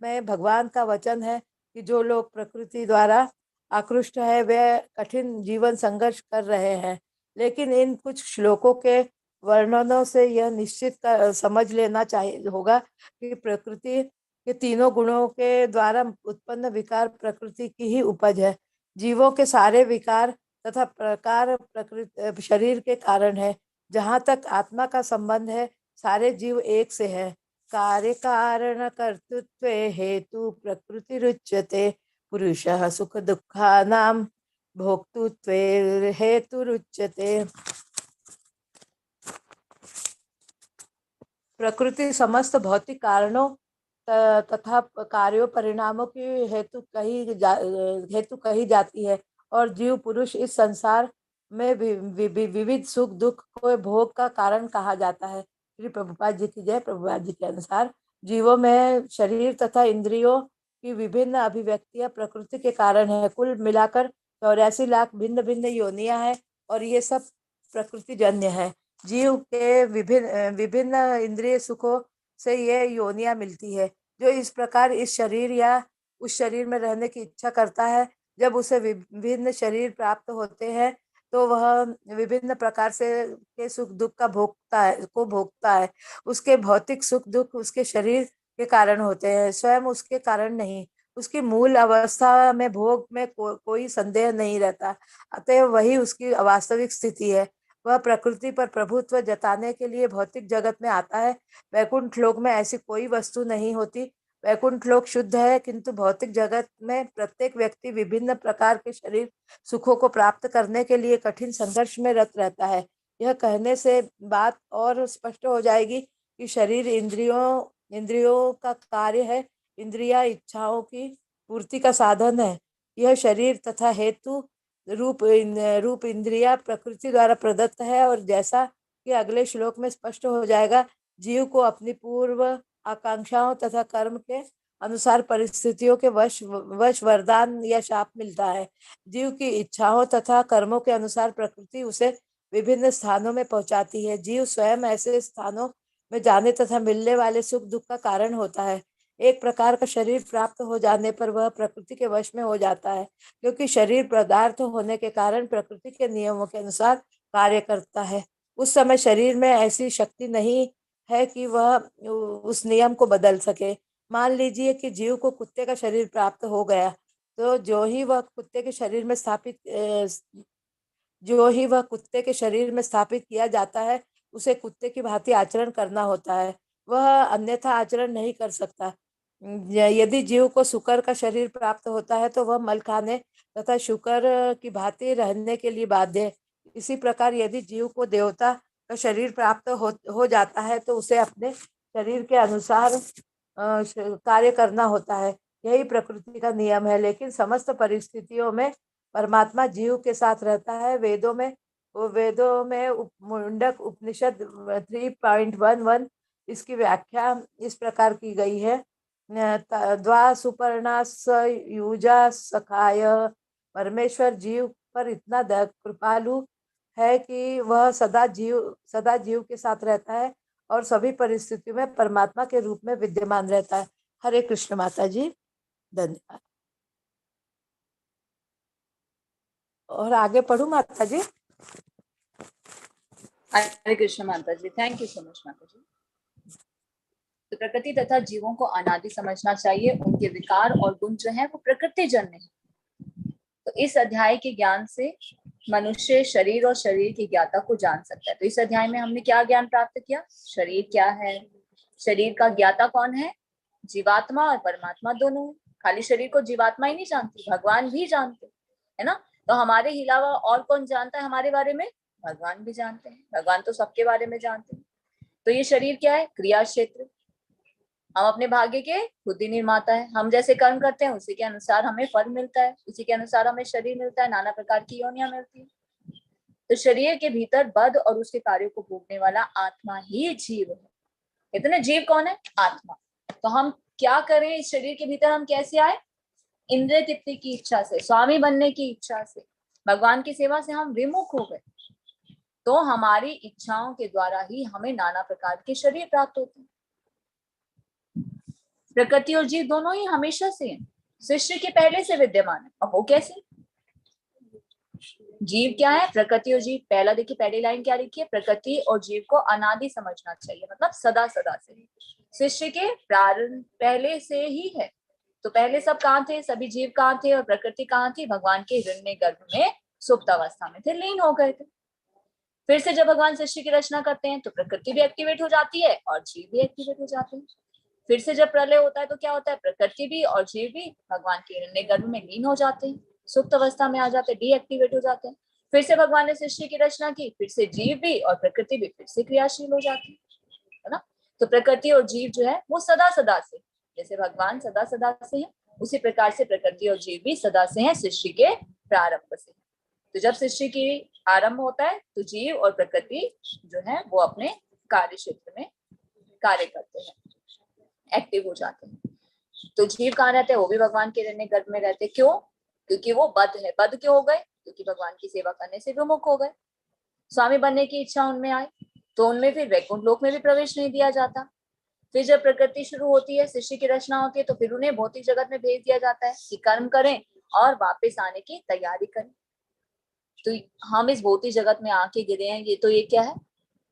में भगवान का वचन है कि जो लोग प्रकृति द्वारा आकृष्ट है वे कठिन जीवन संघर्ष कर रहे हैं, लेकिन इन कुछ श्लोकों के वर्णनों से यह निश्चित समझ लेना चाहिए होगा कि प्रकृति के तीनों गुणों के द्वारा उत्पन्न विकार प्रकृति की ही उपज है। जीवों के सारे विकार तथा प्रकार प्रकृति शरीर के कारण है। जहाँ तक आत्मा का संबंध है सारे जीव एक से है। कार्य कारण कर्तृत्व हेतु प्रकृति रुच्यते पुरुषः सुख दुःखानां भोक्तृत्वे हेतु रुच्यते। प्रकृति समस्त भौतिक कारणों तथा कार्यों परिणामों की हेतु कही जाती है और जीव पुरुष इस संसार में विविध सुख दुख को भोग का कारण कहा जाता है। श्री प्रभुपाद जी की जय। प्रभुपाद जी के अनुसार जीवों में शरीर तथा इंद्रियों की विभिन्न अभिव्यक्तियां प्रकृति के कारण है। कुल मिलाकर 84 लाख भिन्न भिन्न योनियां हैं और ये सब प्रकृति जन्य है। जीव के विभिन्न इंद्रिय सुखों से ये योनियां मिलती है। जो इस प्रकार इस शरीर या उस शरीर में रहने की इच्छा करता है, जब उसे विभिन्न शरीर प्राप्त होते हैं तो वह विभिन्न प्रकार से के सुख दुख का भोगता है। उसके भौतिक सुख दुख उसके शरीर के कारण होते हैं, स्वयं उसके कारण नहीं। उसकी मूल अवस्था में भोग में कोई संदेह नहीं रहता, अतः वही उसकी वास्तविक स्थिति है। वह प्रकृति पर प्रभुत्व जताने के लिए भौतिक जगत में आता है। वैकुंठ लोक में ऐसी कोई वस्तु नहीं होती। वैकुंठ लोक शुद्ध है, किंतु भौतिक जगत में प्रत्येक व्यक्ति विभिन्न प्रकार के शरीर सुखों को प्राप्त करने के लिए कठिन संघर्ष में रत रहता है। यह कहने से बात और स्पष्ट हो जाएगी कि शरीर इंद्रियों का कार्य है। इंद्रिया इच्छाओं की पूर्ति का साधन है। यह शरीर तथा हेतु रूप इंद्रिया प्रकृति द्वारा प्रदत्त है और जैसा कि अगले श्लोक में स्पष्ट हो जाएगा, जीव को अपनी पूर्व आकांक्षाओं तथा कर्म के अनुसार परिस्थितियों के वश वरदान या शाप मिलता है। जीव की इच्छाओं तथा कर्मों के अनुसार प्रकृति उसे विभिन्न स्थानों में पहुंचाती है। जीव स्वयं ऐसे स्थानों में जाने तथा मिलने वाले सुख दुख का कारण होता है। एक प्रकार का शरीर प्राप्त हो जाने पर वह प्रकृति के वश में हो जाता है, क्योंकि शरीर पदार्थ होने के कारण प्रकृति के नियमों के अनुसार कार्य करता है। उस समय शरीर में ऐसी शक्ति नहीं है कि वह उस नियम को बदल सके। मान लीजिए कि जीव को कुत्ते का शरीर प्राप्त हो गया, तो जो ही वह कुत्ते के शरीर में स्थापित किया जाता है, उसे कुत्ते की भांति आचरण करना होता है। वह अन्यथा आचरण नहीं कर सकता। यदि जीव को शुकर का शरीर प्राप्त होता है तो वह मल खाने तथा शुकर की भांति रहने के लिए बाध्य है। इसी प्रकार यदि जीव को देवता का शरीर प्राप्त हो जाता है तो उसे अपने शरीर के अनुसार कार्य करना होता है। यही प्रकृति का नियम है, लेकिन समस्त परिस्थितियों में परमात्मा जीव के साथ रहता है। वेदों में मुंडक उपनिषद 3.11 इसकी व्याख्या इस प्रकार की गई है द्वा सुपर्णा युजा सखाय। परमेश्वर जीव पर इतना कृपालु है कि वह सदा जीव के साथ रहता है और सभी परिस्थितियों में परमात्मा के रूप में विद्यमान रहता है। हरे कृष्ण माता जी, धन्यवाद। और आगे पढ़ू माता जी? हरे कृष्ण माता जी, थैंक यू सो मच माता जी। तो प्रकृति तथा जीवों को अनादि समझना चाहिए। उनके विकार और गुण जो है वो प्रकृति जन्य है। तो इस अध्याय के ज्ञान से मनुष्य शरीर और शरीर की ज्ञाता को जान सकता है। तो इस अध्याय में हमने क्या ज्ञान प्राप्त किया? शरीर क्या है, शरीर का ज्ञाता कौन है? जीवात्मा और परमात्मा दोनों। खाली शरीर को जीवात्मा ही नहीं जानती, भगवान भी जानते है ना। तो हमारे अलावा और कौन जानता है हमारे बारे में? भगवान भी जानते हैं। भगवान तो सबके बारे में जानते हैं। तो ये शरीर क्या है? क्रिया क्षेत्र। हम अपने भाग्य के खुद ही निर्माता है। हम जैसे कर्म करते हैं उसी के अनुसार हमें फल मिलता है, उसी के अनुसार हमें शरीर मिलता है, नाना प्रकार की योनियां मिलती है। तो शरीर के भीतर बद और उसके कार्यों को भोगने वाला आत्मा ही जीव है। इतने जीव कौन है? आत्मा। तो हम क्या करें इस शरीर के भीतर? हम कैसे आए? इंद्रिय तृप्ति की इच्छा से, स्वामी बनने की इच्छा से, भगवान की सेवा से हम विमुख हो गए। तो हमारी इच्छाओं के द्वारा ही हमें नाना प्रकार के शरीर प्राप्त होते हैं। प्रकृति और जीव दोनों ही हमेशा से हैं, सृष्टि के पहले से विद्यमान है। अब वो कैसे? जीव क्या है? प्रकृति और जीव। पहला देखिए, पहली लाइन क्या लिखी है? प्रकृति और जीव को अनादि समझना चाहिए, मतलब सदा सदा से। सृष्टि के प्रारंभ पहले से ही है। तो पहले सब कहाँ थे? सभी जीव कहाँ थे और प्रकृति कहाँ थी? भगवान के हिरण्य गर्भ में सुप्त अवस्था में थे, लीन हो गए थे। फिर से जब भगवान सृष्टि की रचना करते हैं तो प्रकृति भी एक्टिवेट हो जाती है और जीव भी एक्टिवेट हो जाते हैं। फिर से जब प्रलय होता है तो क्या होता है? प्रकृति भी और जीव भी भगवान के हिरण्य गर्भ में लीन हो जाते हैं, सुप्त अवस्था में आ जाते हैं, डीएक्टिवेट हो जाते हैं। फिर से भगवान ने सृष्टि की रचना की, फिर से जीव भी और प्रकृति भी फिर से क्रियाशील हो जाती है ना। तो प्रकृति और जीव जो है वो सदा सदा से, जैसे भगवान सदा सदा से है, उसी प्रकार से प्रकृति और जीव भी सदा से है, सृष्टि के प्रारंभ से। तो जब सृष्टि की आरंभ होता है तो जीव और प्रकृति जो है वो अपने कार्य क्षेत्र में कार्य करते हैं, एक्टिव हो जाते हैं। तो जीव कहाँ रहते हैं? वो भी भगवान के हिरण्य गर्भ में रहते हैं। क्यों? क्योंकि वो बद्ध है। बद्ध क्यों हो गए? क्योंकि भगवान की सेवा करने से विमुख हो गए। स्वामी बनने की इच्छा उनमें आई तो उनमें फिर वैकुंठ लोक में भी प्रवेश नहीं दिया जाता। फिर जब प्रकृति शुरू होती है, सृष्टि की रचना होती है, तो फिर उन्हें भौतिक जगत में भेज दिया जाता है कि कर्म करें और वापस आने की तैयारी करें। तो हम इस भौतिक जगत में आके गिरे हैं। ये क्या है?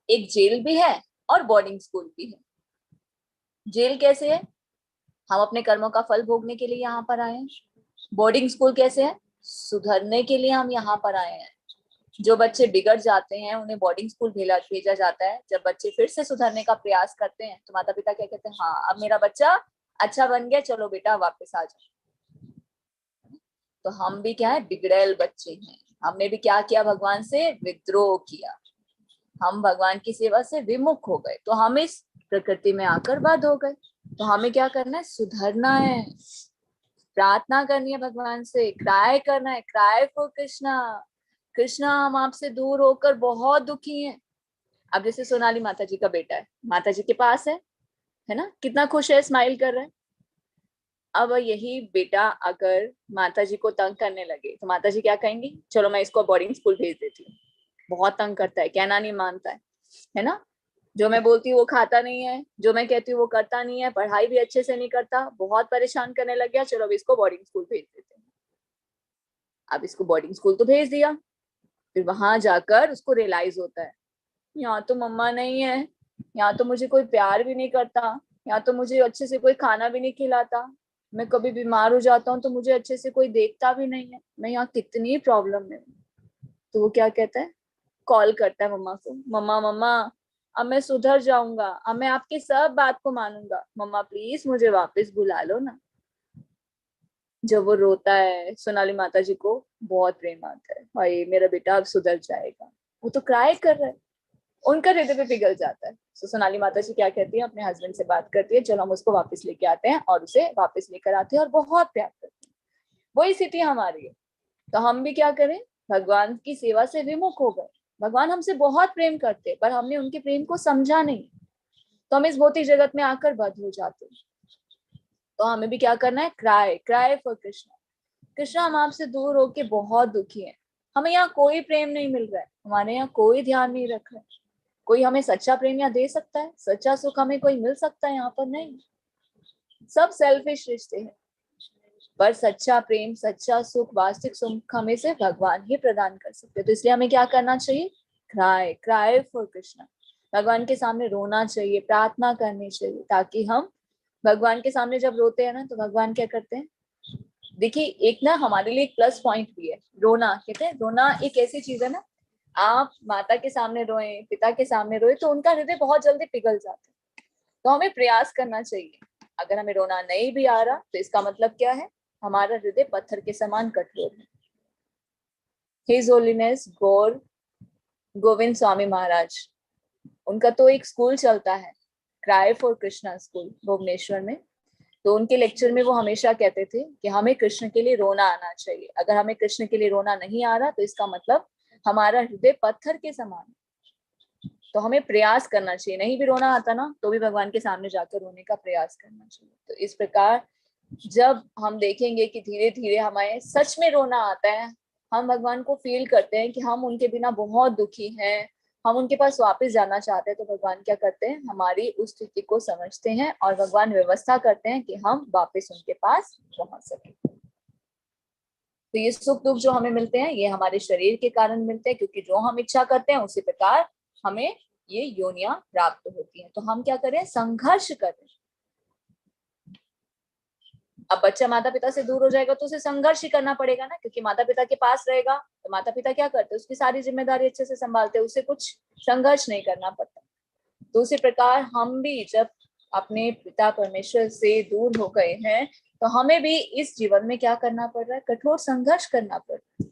एक जेल भी है और बोर्डिंग स्कूल भी है। जेल कैसे है? हम अपने कर्मों का फल भोगने के लिए यहाँ पर आए हैं। बोर्डिंग स्कूल कैसे है? सुधरने के लिए हम यहाँ पर आए हैं। जो बच्चे बिगड़ जाते हैं उन्हें बोर्डिंग स्कूल भेजा जाता है। जब बच्चे फिर से सुधरने का प्रयास करते हैं तो माता पिता क्या कहते हैं? हाँ, अब मेरा बच्चा अच्छा बन गया, चलो बेटा वापस आ जाओ। तो हम भी क्या है? बिगड़ैल बच्चे हैं। हमने भी क्या किया? भगवान से विद्रोह किया। हम भगवान की सेवा से विमुख हो गए, तो हम इस प्रकृति में आकर बद्ध हो गए। तो हमें क्या करना है? सुधरना है, प्रार्थना करनी है भगवान से, क्राय करना है, क्राय फॉर कृष्णा। कृष्णा, हम आपसे दूर होकर बहुत दुखी हैं। अब जैसे सोनाली माता जी का बेटा है, माता जी के पास है ना, कितना खुश है, स्माइल कर रहा है। अब यही बेटा अगर माता जी को तंग करने लगे तो माता जी क्या कहेंगी? चलो मैं इसको बोर्डिंग स्कूल भेज देती हूँ, बहुत तंग करता है, कहना नहीं मानता है ना। जो मैं बोलती हूँ वो खाता नहीं है, जो मैं कहती हूँ वो करता नहीं है, पढ़ाई भी अच्छे से नहीं करता, बहुत परेशान करने लग गया, चलो अब इसको बोर्डिंग स्कूल भेज देते हैं। अब इसको बोर्डिंग स्कूल तो भेज दिया, फिर वहां जाकर उसको रियलाइज होता है यहाँ तो मम्मा नहीं है, यहाँ तो मुझे कोई प्यार भी नहीं करता, यहाँ तो मुझे अच्छे से कोई खाना भी नहीं खिलाता, मैं कभी बीमार हो जाता हूँ तो मुझे अच्छे से कोई देखता भी नहीं है, मैं यहाँ कितनी प्रॉब्लम में हूँ। तो वो क्या कहता है? कॉल करता है मम्मा को, मम्मा मम्मा अब मैं सुधर जाऊंगा, अब मैं आपकी सब बात को मानूंगा, मम्मा प्लीज मुझे वापस बुला लो ना। जब वो रोता है, सोनाली माता जी को बहुत प्रेम आता है, भाई मेरा बेटा अब सुधर जाएगा। वो तो क्राई कर रहा है, उनका हृदय पे पिघल जाता है। तो सोनाली माता जी क्या कहती है? अपने हस्बैंड से बात करती है, चलो हम उसको वापस लेके आते हैं, और उसे वापस लेकर आते हैं और बहुत प्यार करते हैं। वही स्थिति हमारी है। तो हम भी क्या करें? भगवान की सेवा से विमुख हो गए। भगवान हमसे बहुत प्रेम करते हैं पर हमने उनके प्रेम को समझा नहीं, तो हम इस भौतिक जगत में आकर बद्ध हो जाते हैं। तो हमें भी क्या करना है, cry cry for Krishna. Krishna हम आपसे दूर होके बहुत दुखी हैं, हमें यहाँ कोई प्रेम नहीं मिल रहा है, हमारे यहाँ कोई ध्यान नहीं रख रहा है, कोई हमें सच्चा प्रेम यहाँ दे सकता है, सच्चा सुख हमें कोई मिल सकता है यहाँ पर? नहीं, सब सेल्फिश रिश्ते हैं। पर सच्चा प्रेम, सच्चा सुख, वास्तविक सुख हमें सिर्फ भगवान ही प्रदान कर सकते हैं। तो इसलिए हमें क्या करना चाहिए, क्राई क्राई फॉर कृष्ण। भगवान के सामने रोना चाहिए, प्रार्थना करनी चाहिए, ताकि हम भगवान के सामने जब रोते हैं ना, तो भगवान क्या करते हैं, देखिए एक ना हमारे लिए एक प्लस पॉइंट भी है रोना। कहते हैं रोना एक ऐसी चीज है ना, आप माता के सामने रोए, पिता के सामने रोए, तो उनका हृदय बहुत जल्दी पिघल जाता है। तो हमें प्रयास करना चाहिए। अगर हमें रोना नहीं भी आ रहा, तो इसका मतलब क्या है, हमारा हृदय पत्थर के समान कठोर है। हिज होलीनेस गौर गोविंद स्वामी महाराज, उनका तो एक स्कूल चलता है, cry for Krishna school Bhubaneswar में। तो उनके लेक्चर में वो हमेशा कहते थे कि हमें कृष्ण के लिए रोना आना चाहिए। अगर हमें कृष्ण के लिए रोना नहीं आ रहा, तो इसका मतलब हमारा हृदय पत्थर के समान है। तो हमें प्रयास करना चाहिए, नहीं भी रोना आता ना, तो भी भगवान के सामने जाकर रोने का प्रयास करना चाहिए। तो इस प्रकार जब हम देखेंगे कि धीरे धीरे हमें सच में रोना आता है, हम भगवान को फील करते हैं कि हम उनके बिना बहुत दुखी हैं, हम उनके पास वापस जाना चाहते हैं, तो भगवान क्या करते हैं, हमारी उस स्थिति को समझते हैं और भगवान व्यवस्था करते हैं कि हम वापस उनके पास पहुंच सके। तो ये सुख दुख जो हमें मिलते हैं, ये हमारे शरीर के कारण मिलते हैं, क्योंकि जो हम इच्छा करते हैं उसी प्रकार हमें ये योनियां प्राप्त होती हैं। तो हम क्या करें, संघर्ष करें। अब बच्चा माता पिता से दूर हो जाएगा तो उसे संघर्ष ही करना पड़ेगा ना, क्योंकि माता पिता के पास रहेगा तो माता पिता क्या करते हैं, उसकी सारी जिम्मेदारी अच्छे से संभालते हैं, उसे कुछ संघर्ष नहीं करना पड़ता। तो उसी प्रकार हम भी जब अपने पिता परमेश्वर से दूर हो गए हैं, तो हमें भी इस जीवन में क्या करना पड़ रहा है, कठोर संघर्ष करना पड़ रहा है।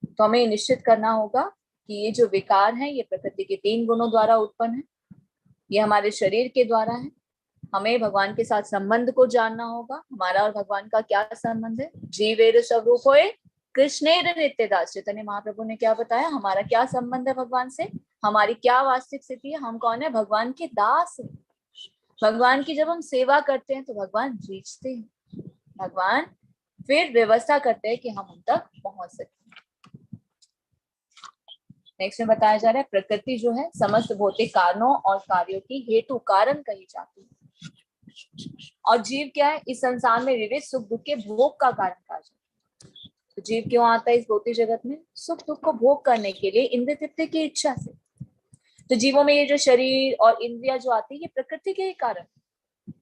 तो हमें निश्चित करना होगा कि ये जो विकार है, ये प्रकृति के 3 गुणों द्वारा उत्पन्न है, ये हमारे शरीर के द्वारा है। हमें भगवान के साथ संबंध को जानना होगा, हमारा और भगवान का क्या संबंध है। जीवेर स्वरूप होए कृष्णेर नित्य दास, चैतन्य महाप्रभु ने क्या बताया, हमारा क्या संबंध है भगवान से, हमारी क्या वास्तविक स्थिति है, हम कौन है, भगवान के दास है। भगवान की जब हम सेवा करते हैं तो भगवान जीतते हैं, भगवान फिर व्यवस्था करते हैं कि हम उन तक पहुंच सके। नेक्स्ट में बताया जा रहा है, प्रकृति जो है समस्त भौतिक कारणों और कार्यों की हेतु कारण कही जाती है, और जीव क्या है, इस संसार में विविध सुख दुख के भोग का कारण कहा जाता है। तो जीव क्यों आता है इस भौतिक जगत में, सुख दुख को भोग करने के लिए, इंद्रिय तृप्ति की इच्छा से। तो जीवों में ये जो शरीर और इंद्रिया जो आती है, ये प्रकृति के ही कारण।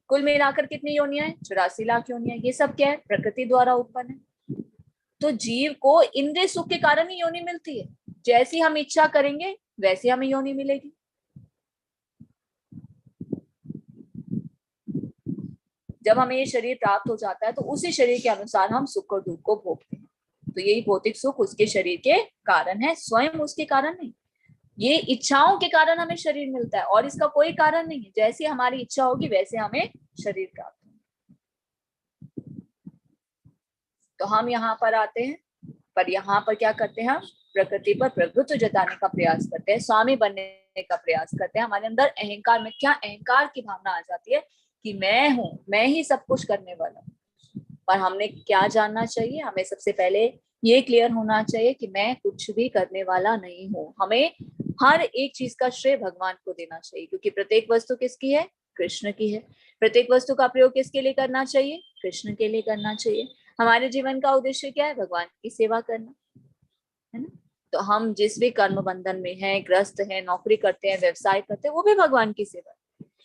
कुल मिलाकर कितनी योनियां हैं, 84 लाख योनियां। ये सब क्या है, प्रकृति द्वारा उत्पन्न है। तो जीव को इंद्रिय सुख के कारण ही योनि मिलती है। जैसी हम इच्छा करेंगे वैसी हमें योनि मिलेगी। जब हमें ये शरीर प्राप्त हो जाता है, तो उसी शरीर के अनुसार हम सुख और दुख को भोगते हैं। तो यही भौतिक सुख उसके शरीर के कारण है, स्वयं उसके कारण नहीं। ये इच्छाओं के कारण हमें शरीर मिलता है, और इसका कोई कारण नहीं है। जैसी हमारी इच्छा होगी वैसे हमें शरीर प्राप्त होगा। तो हम यहाँ पर आते हैं, पर यहाँ पर क्या करते हैं, हम प्रकृति पर प्रभुत्व जताने का प्रयास करते हैं, स्वामी बनने का प्रयास करते हैं। हमारे अंदर अहंकार, मिथ्या अहंकार की भावना आ जाती है कि मैं हूं, मैं ही सब कुछ करने वाला हूं। पर हमने क्या जानना चाहिए, हमें सबसे पहले ये क्लियर होना चाहिए कि मैं कुछ भी करने वाला नहीं हूँ। हमें हर एक चीज का श्रेय भगवान को देना चाहिए, क्योंकि प्रत्येक वस्तु किसकी है, कृष्ण की है। प्रत्येक वस्तु का प्रयोग किसके लिए करना चाहिए, कृष्ण के लिए करना चाहिए। हमारे जीवन का उद्देश्य क्या है, भगवान की सेवा करना है ना। तो हम जिस भी कर्म बंधन में हैं, ग्रस्त हैं, नौकरी करते हैं, व्यवसाय करते हैं, वो भी भगवान की सेवा है।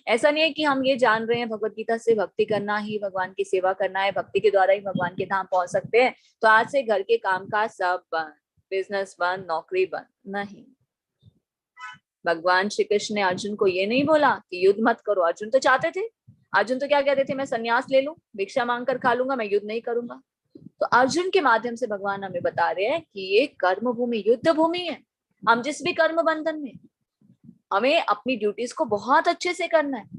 ऐसा नहीं है कि हम ये जान रहे हैं भगवत गीता से भक्ति करना ही भगवान की सेवा करना है, भक्ति के द्वारा ही भगवान के धाम पहुंच सकते हैं, तो आज से घर के कामकाज सब बंद, बिजनेस बंद, नौकरी बंद, नहीं। भगवान श्री कृष्ण ने अर्जुन को ये नहीं बोला कि युद्ध मत करो। अर्जुन तो चाहते थे, अर्जुन तो क्या कहते थे, मैं संन्यास ले लूं, भिक्षा मांग कर खा लूंगा, मैं युद्ध नहीं करूंगा। तो अर्जुन के माध्यम से भगवान हमें बता रहे हैं कि ये कर्म भूमि, युद्ध भूमि है। हम जिस भी कर्म बंधन में, हमें अपनी ड्यूटीज को बहुत अच्छे से करना है,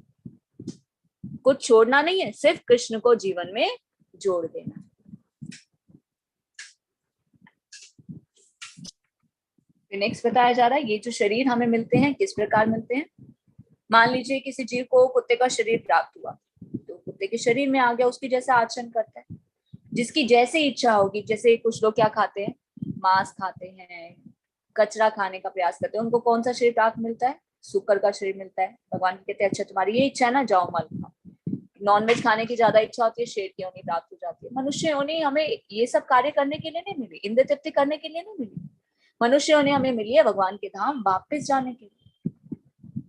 कुछ छोड़ना नहीं है, सिर्फ कृष्ण को जीवन में जोड़ देना। नेक्स्ट बताया जा रहा है, ये जो शरीर हमें मिलते हैं किस प्रकार मिलते हैं। मान लीजिए किसी जीव को कुत्ते का शरीर प्राप्त हुआ, तो कुत्ते के शरीर में आ गया, उसकी जैसा आचरण करता है, जिसकी जैसे इच्छा होगी। जैसे कुछ लोग क्या खाते हैं, मांस खाते हैं, कचरा खाने का प्रयास करते हैं, उनको कौन सा शरीर प्राप्त मिलता है, शुक्र का शरीर मिलता है। भगवान कहते हैं अच्छा तुम्हारी ये इच्छा है ना, जाओ मल खाओ। नॉनवेज खाने की ज्यादा इच्छा होती है, शेर की योनि प्राप्त हो जाती है। मनुष्य योनि हमें ये सब कार्य करने के लिए नहीं मिली, इंद्र तृप्ति करने के लिए नहीं मिली। मनुष्य योनि हमें मिली है भगवान के धाम वापस जाने के लिए।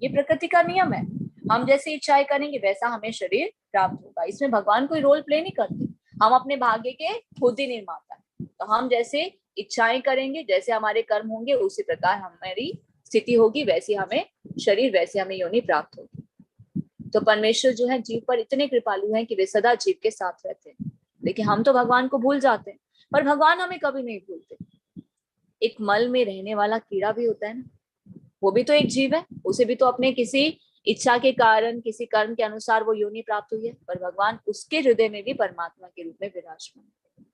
ये प्रकृति का नियम है, हम जैसी इच्छाएं करेंगे वैसा हमें शरीर प्राप्त होगा। इसमें भगवान कोई रोल प्ले नहीं करते, हम अपने भाग्य के खुद ही निर्माता है। तो हम जैसे इच्छाएं करेंगे, जैसे हमारे कर्म होंगे, उसी प्रकार हमारी स्थिति होगी, वैसी हमें शरीर, वैसे हमें योनि प्राप्त होगी। तो परमेश्वर जो है जीव पर इतने कृपालु हैं कि वे सदा जीव के साथ रहते हैं। लेकिन हम तो भगवान को भूल जाते हैं, पर भगवान हमें कभी नहीं भूलते। एक मल में रहने वाला कीड़ा भी होता है ना, वो भी तो एक जीव है, उसे भी तो अपने किसी इच्छा के कारण, किसी कर्म के अनुसार वो योनि प्राप्त हुई है, पर भगवान उसके हृदय में भी परमात्मा के रूप में विराजमान है।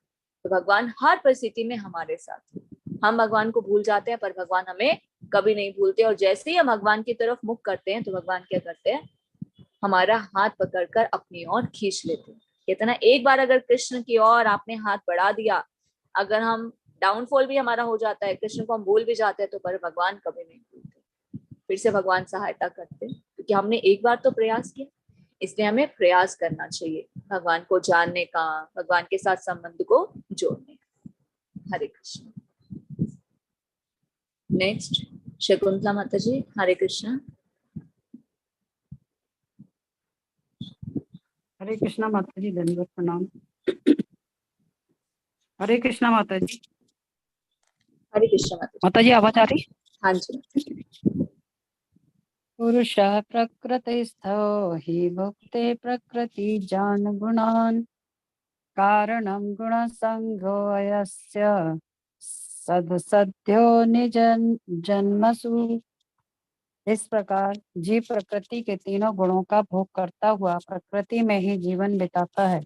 तो भगवान हर परिस्थिति में हमारे साथ है। हम भगवान को भूल जाते हैं, पर भगवान हमें कभी नहीं भूलते। और जैसे ही हम भगवान की तरफ मुख करते हैं, तो भगवान क्या करते हैं, हमारा हाथ पकड़कर अपनी ओर खींच लेते हैं। कहते ना, एक बार अगर कृष्ण की ओर आपने हाथ बढ़ा दिया, अगर हम डाउनफॉल भी हमारा हो जाता है, कृष्ण को हम भूल भी जाते हैं, तो पर भगवान कभी नहीं भूलते, फिर से भगवान सहायता करते हैं। क्योंकि हमने एक बार तो प्रयास किया, इसलिए हमें प्रयास करना चाहिए भगवान को जानने का, भगवान के साथ संबंध को जोड़ने का। हरे कृष्ण। नेक्स्ट शकुंतला माता जी, हरे कृष्ण। हरे कृष्णा माता जी, दंडवत प्रणाम। हरे कृष्णा माता जी। हरे कृष्ण माता जी। माता जी आवाज आ रही? हाँ जी। पुरुष प्रकृतिस्थो हि भुक्ते प्रकृति जान गुणान कारणं गुण संगो यस्य सदसद्यो निजन जन्मसु। इस प्रकार जीव प्रकृति के तीनों गुणों का भोग करता हुआ प्रकृति में ही जीवन बिताता है।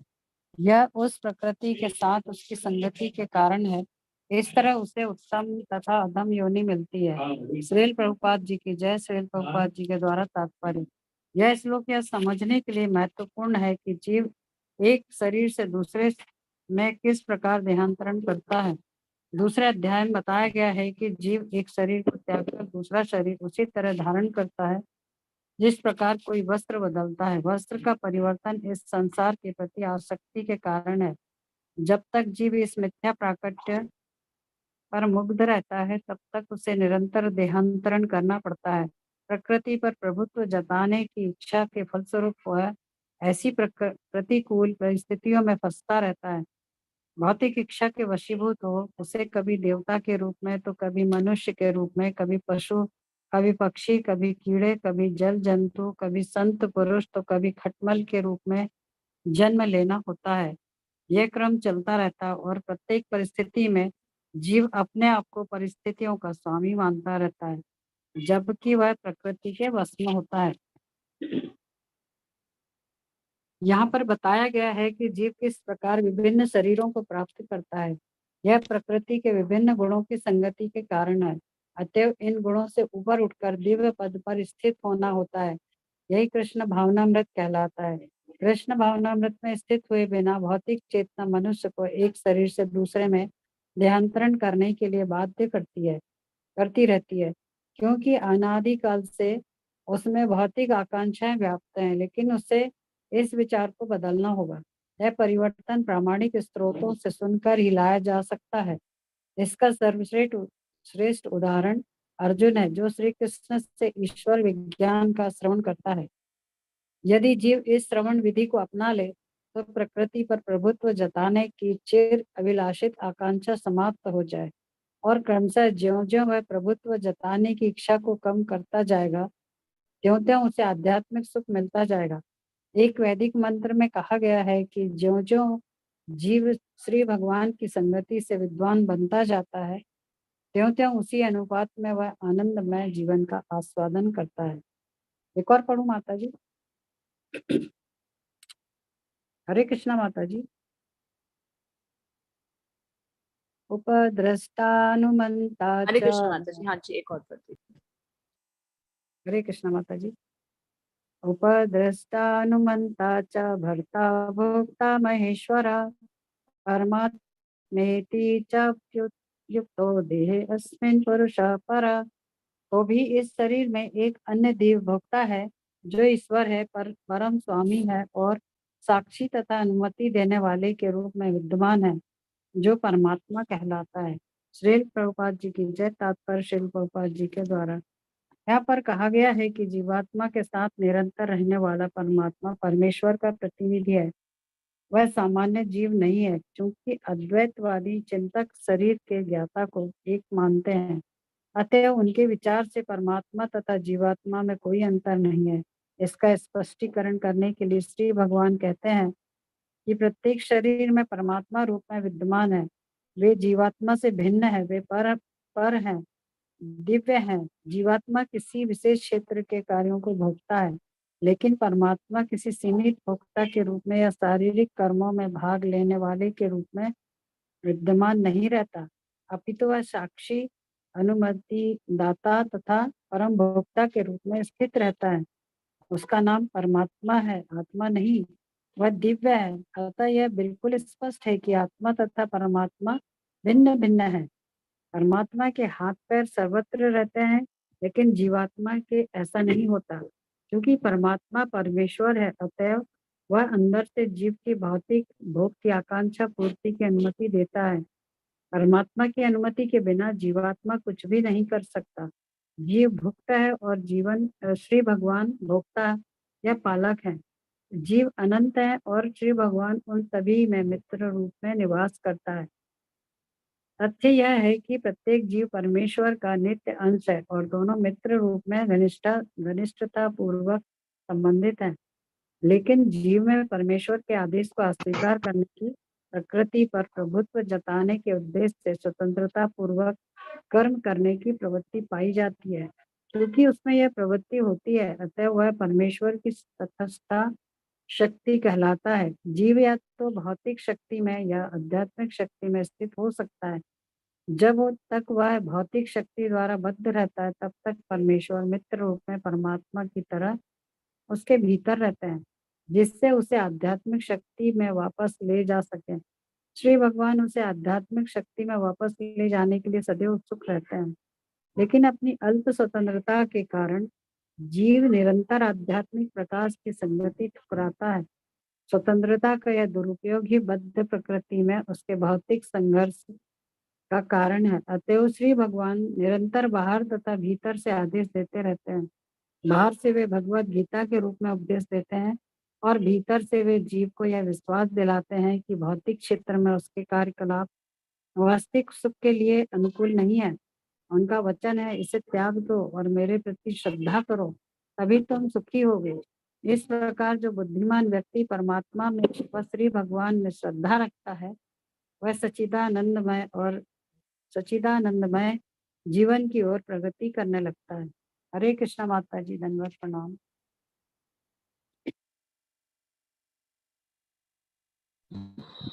यह उस प्रकृति के साथ उसकी संगति के कारण है। इस तरह उसे उत्तम तथा अधम योनि मिलती है। श्रील प्रभुपाद जी की जय। श्रील प्रभुपाद जी के द्वारा तात्पर्य। यह श्लोक यह समझने के लिए महत्वपूर्ण है कि जीव एक शरीर से दूसरे में किस प्रकार देहांतरण करता है। दूसरे अध्याय में बताया गया है कि जीव एक शरीर को त्याग कर दूसरा शरीर उसी तरह धारण करता है जिस प्रकार कोई वस्त्र बदलता है। वस्त्र का परिवर्तन इस संसार के प्रति आसक्ति के कारण है। जब तक जीव इस मिथ्या प्राकट्य पर मुग्ध रहता है, तब तक उसे निरंतर देहांतरण करना पड़ता है। प्रकृति पर प्रभुत्व जताने की इच्छा के फलस्वरूप वह ऐसी प्रतिकूल परिस्थितियों में फंसता रहता है। भौतिक इच्छा के वशीभूत हो उसे कभी देवता के रूप में, तो कभी मनुष्य के रूप में, कभी पशु, कभी पक्षी, कभी कीड़े, कभी जल जंतु, कभी संत पुरुष, तो कभी खटमल के रूप में जन्म लेना होता है। यह क्रम चलता रहता है और प्रत्येक परिस्थिति में जीव अपने आप को परिस्थितियों का स्वामी मानता रहता है, जबकि वह प्रकृति के वश में होता है। यहाँ पर बताया गया है कि जीव किस प्रकार विभिन्न शरीरों को प्राप्त करता है। यह प्रकृति के विभिन्न गुणों की संगति के कारण है। अतएव इन गुणों से ऊपर उठकर दिव्य पद पर स्थित होना होता है। यही कृष्ण भावनामृत कहलाता है। कृष्ण भावनामृत में स्थित हुए बिना भौतिक चेतना मनुष्य को एक शरीर से दूसरे में देहांतरण करने के लिए बाध्य करती रहती है, क्योंकि अनादिकाल से उसमें भौतिक आकांक्षाएं व्याप्त हैं। लेकिन उसे इस विचार को बदलना होगा। यह परिवर्तन प्रामाणिक स्रोतों से सुनकर ही लाया जा सकता है। इसका सर्वश्रेष्ठ उदाहरण अर्जुन है, जो श्री कृष्ण से ईश्वर विज्ञान का श्रवण करता है। यदि जीव इस श्रवण विधि को अपना ले तो प्रकृति पर प्रभुत्व जताने की चिर अभिलाषित आकांक्षा समाप्त हो जाए और क्रमशः ज्यों-ज्यों वह प्रभुत्व जताने की इच्छा को कम करता जाएगा, त्यों-त्यों उसे आध्यात्मिक सुख मिलता जाएगा। एक वैदिक मंत्र में कहा गया है कि ज्यों-ज्यों जीव श्री भगवान की संगति से विद्वान बनता जाता है, त्यों-त्यों उसी अनुपात में वह आनंदमय जीवन का आस्वादन करता है। एक और पढ़ूं माता जी? हरे कृष्णा माता जी। उपद्रष्टानुमंता हरे च। कृष्ण माता जी। हाँ जी, एक और पढ़ दीजिए। हरे कृष्णा माता जी। उपद्रष्टानुमन्ता च भर्ता भोक्ता महेश्वरा परमात्मेति च युक्तो देहे अस्मिन् पुरुषः परा। तो भी इस शरीर में एक अन्य देव भोक्ता है जो ईश्वर है, परम स्वामी है और साक्षी तथा अनुमति देने वाले के रूप में विद्यमान है, जो परमात्मा कहलाता है। श्रील प्रभुपाद जी की जय। तात्पर्य श्रील प्रभुपाद जी के द्वारा यहाँ पर कहा गया है कि जीवात्मा के साथ निरंतर रहने वाला परमात्मा परमेश्वर का प्रतिनिधि है, वह सामान्य जीव नहीं है, क्योंकि अद्वैतवादी चिंतक शरीर के ज्ञाता को एक मानते हैं। अतः उनके विचार से परमात्मा तथा जीवात्मा में कोई अंतर नहीं है। इसका स्पष्टीकरण करने के लिए श्री भगवान कहते हैं कि प्रत्येक शरीर में परमात्मा रूप में विद्यमान है। वे जीवात्मा से भिन्न है, वे पर हैं, दिव्य हैं। जीवात्मा किसी विशेष क्षेत्र के कार्यों को भोगता है, लेकिन परमात्मा किसी सीमित भोक्ता के रूप में या शारीरिक कर्मों में भाग लेने वाले के रूप में विद्यमान नहीं रहता, अपितु वह साक्षी, अनुमति दाता तथा परम भोक्ता के रूप में स्थित रहता है। उसका नाम परमात्मा है, आत्मा नहीं। वह दिव्य है। अतः यह बिल्कुल स्पष्ट है कि आत्मा तथा परमात्मा भिन्न भिन्न है। परमात्मा के हाथ पैर सर्वत्र रहते हैं, लेकिन जीवात्मा के ऐसा नहीं होता, क्योंकि परमात्मा परमेश्वर है। अतः वह अंदर से जीव की भौतिक भोग की आकांक्षा पूर्ति की अनुमति देता है। परमात्मा की अनुमति के बिना जीवात्मा कुछ भी नहीं कर सकता। जीव भुक्त है और जीवन श्री भगवान भोक्ता या पालक है। जीव अनंत है और श्री भगवान उन सभी में मित्र रूप में निवास करता है। तथ्य यह है कि प्रत्येक जीव परमेश्वर का नित्य अंश है और दोनों मित्र रूप में घनिष्ठता पूर्वक संबंधित हैं। लेकिन जीव में परमेश्वर के आदेश को अस्वीकार करने की, प्रकृति पर प्रभुत्व जताने के उद्देश्य से स्वतंत्रता पूर्वक कर्म करने की प्रवृत्ति पाई जाती है। क्योंकि उसमें यह प्रवृत्ति होती है, अतः वह परमेश्वर की तटस्थ शक्ति कहलाता है। जीव या तो भौतिक शक्ति में या आध्यात्मिक शक्ति में स्थित हो सकता है। जब तक वह भौतिक शक्ति द्वारा बद्ध रहता है, तब तक परमेश्वर मित्र रूप में परमात्मा की तरह उसके भीतर रहते हैं, जिससे उसे आध्यात्मिक शक्ति में वापस ले जा सके। श्री भगवान उसे आध्यात्मिक शक्ति में वापस ले जाने के लिए सदैव उत्सुक रहते हैं, लेकिन अपनी अल्प स्वतंत्रता के कारण जीव निरंतर आध्यात्मिक प्रकाश की संगति ठुकराता है। स्वतंत्रता का यह दुरुपयोग ही बद्ध प्रकृति में उसके भौतिक संघर्ष का कारण है। अतएव श्री भगवान निरंतर बाहर तथा भीतर से आदेश देते रहते हैं। बाहर से वे भगवत गीता के रूप में उपदेश देते हैं और भीतर से वे जीव को यह विश्वास दिलाते हैं कि भौतिक क्षेत्र में उसके कार्यकलाप वास्तविक सुख के लिए अनुकूल नहीं है। उनका वचन है, इसे त्याग दो और मेरे प्रति श्रद्धा करो, तभी तुम सुखी होगे। इस प्रकार जो बुद्धिमान व्यक्ति परमात्मा में व श्री भगवान में श्रद्धा रखता है, वह सच्चिदानंदमय जीवन की ओर प्रगति करने लगता है। हरे कृष्णा माता जी, धन्यवाद, प्रणाम।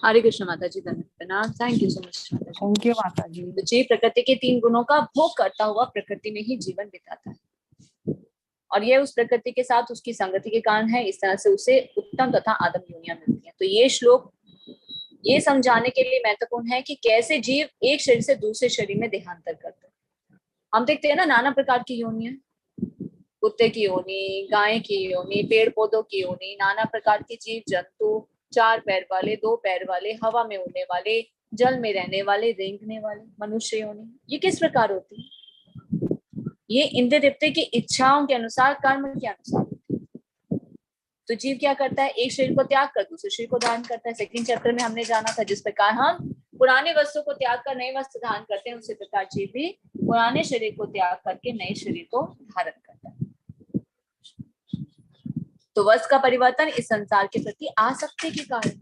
हरे कृष्ण माता जी, धन्यवाद, थैंक यू सो मच माता जी। थैंक यू माता जी। तो जीव प्रकृति के 3 गुणों का भोग करता हुआ प्रकृति में ही जीवन बिताता है, और यह उस प्रकृति के साथ उसकी संगति के कारण है। इस तरह से उसे उत्तम तथा आदम योनियां मिलती हैं। तो ये श्लोक ये समझाने के लिए महत्वपूर्ण है कि कैसे जीव एक शरीर से दूसरे शरीर में देहांतर करते हैं। हम देखते हैं ना, नाना प्रकार की योनियां, कुत्ते की योनि, गाय की योनि, पेड़ पौधों की योनि, नाना प्रकार के जीव जंतु, 4 पैर वाले, 2 पैर वाले, हवा में उड़ने वाले, जल में रहने वाले, रेंगने वाले, मनुष्य योनि। ये किस प्रकार होती है? ये इंद्र देवते की इच्छाओं के अनुसार, कर्म के अनुसार होती है। तो जीव क्या करता है? एक शरीर को त्याग कर दूसरे शरीर को धारण करता है। सेकंड चैप्टर में हमने जाना था, जिस प्रकार हम पुराने वस्त्रों को त्याग कर नए वस्त्र धारण करते हैं, उसी प्रकार जीव भी पुराने शरीर को त्याग करके नए शरीर को धारण करता है। तो वस्त्र का परिवर्तन इस संसार के प्रति आसक्ति के कारण।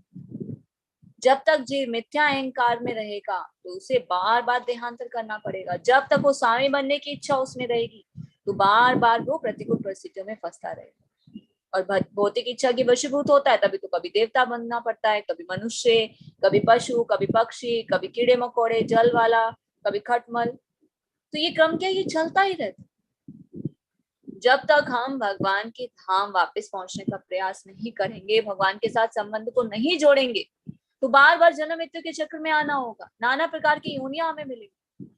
जब तक जीव मिथ्या अहंकार में रहेगा तो उसे बार बार देहांतर करना पड़ेगा। जब तक वो स्वामी बनने की इच्छा उसमें रहेगी तो बार बार वो प्रतिकूल परिस्थितियों में फंसता रहेगा और भौतिक इच्छा की वशीभूत होता है। तभी तो कभी देवता बनना पड़ता है, कभी मनुष्य, कभी पशु, कभी पक्षी, कभी कीड़े मकोड़े, जल वाला, कभी खटमल। तो ये क्रम क्या, ये चलता ही रहता है। जब तक हम भगवान के धाम वापस पहुंचने का प्रयास नहीं करेंगे, भगवान के साथ संबंध को नहीं जोड़ेंगे, तो बार बार जन्म मृत्यु के चक्र में आना होगा। नाना प्रकार की योनियां हमें मिलेगी।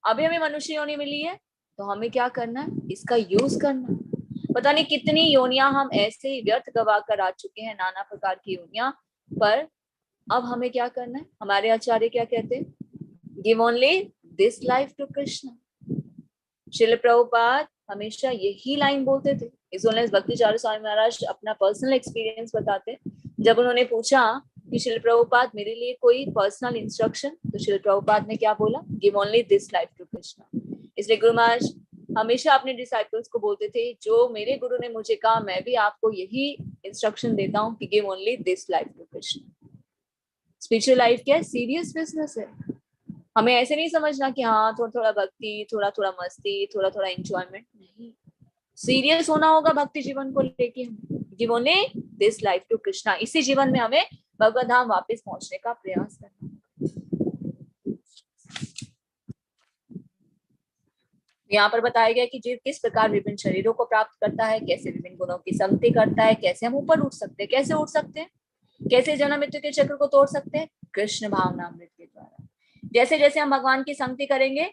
अभी हमें मनुष्य योनि मिली है, तो हमें क्या करना है, इसका यूज करना है। पता नहीं कितनी योनियां हम ऐसे ही व्यर्थ गवा कर आ चुके हैं, नाना प्रकार की योनियां। पर अब हमें क्या करना है, हमारे आचार्य क्या कहते हैं, give only this life to Krishna. Srila Prabhupada हमेशा यही लाइन बोलते थे। इस भक्ति चारू स्वामी महाराज अपना पर्सनल एक्सपीरियंस बताते। जब उन्होंने पूछा कि श्रील प्रभुपाद मेरे लिए कोई पर्सनल इंस्ट्रक्शन, तो श्रील प्रभुपाद ने क्या बोला, give only this life to Krishna. इसलिए गुरु महाराज हमेशा अपने डिसाइपल्स को बोलते थे, जो मेरे गुरु ने मुझे कहा, मैं भी आपको यही इंस्ट्रक्शन देता हूँ कि give only this life to Krishna. Spiritual life क्या है, सीरियस बिजनेस है। हमें ऐसे नहीं समझना कि हाँ थोड़ा थोड़ा भक्ति, थोड़ा थोड़ा मस्ती, थोड़ा थोड़ा एंजॉयमेंट, नहीं, सीरियस होना होगा भक्ति जीवन को लेके। हमें give only this life to Krishna, इसी जीवन में हमें भगवत धाम वापस पहुंचने का प्रयास करना। यहाँ पर बताया गया कि जीव किस प्रकार विभिन्न शरीरों को प्राप्त करता है, कैसे विभिन्न गुणों की संगति करता है, कैसे हम ऊपर उठ सकते हैं, कैसे उठ सकते हैं, कैसे जन्म मृत्यु के चक्र को तोड़ सकते हैं, कृष्ण भावनामृत के द्वारा। जैसे जैसे हम भगवान की संगति करेंगे,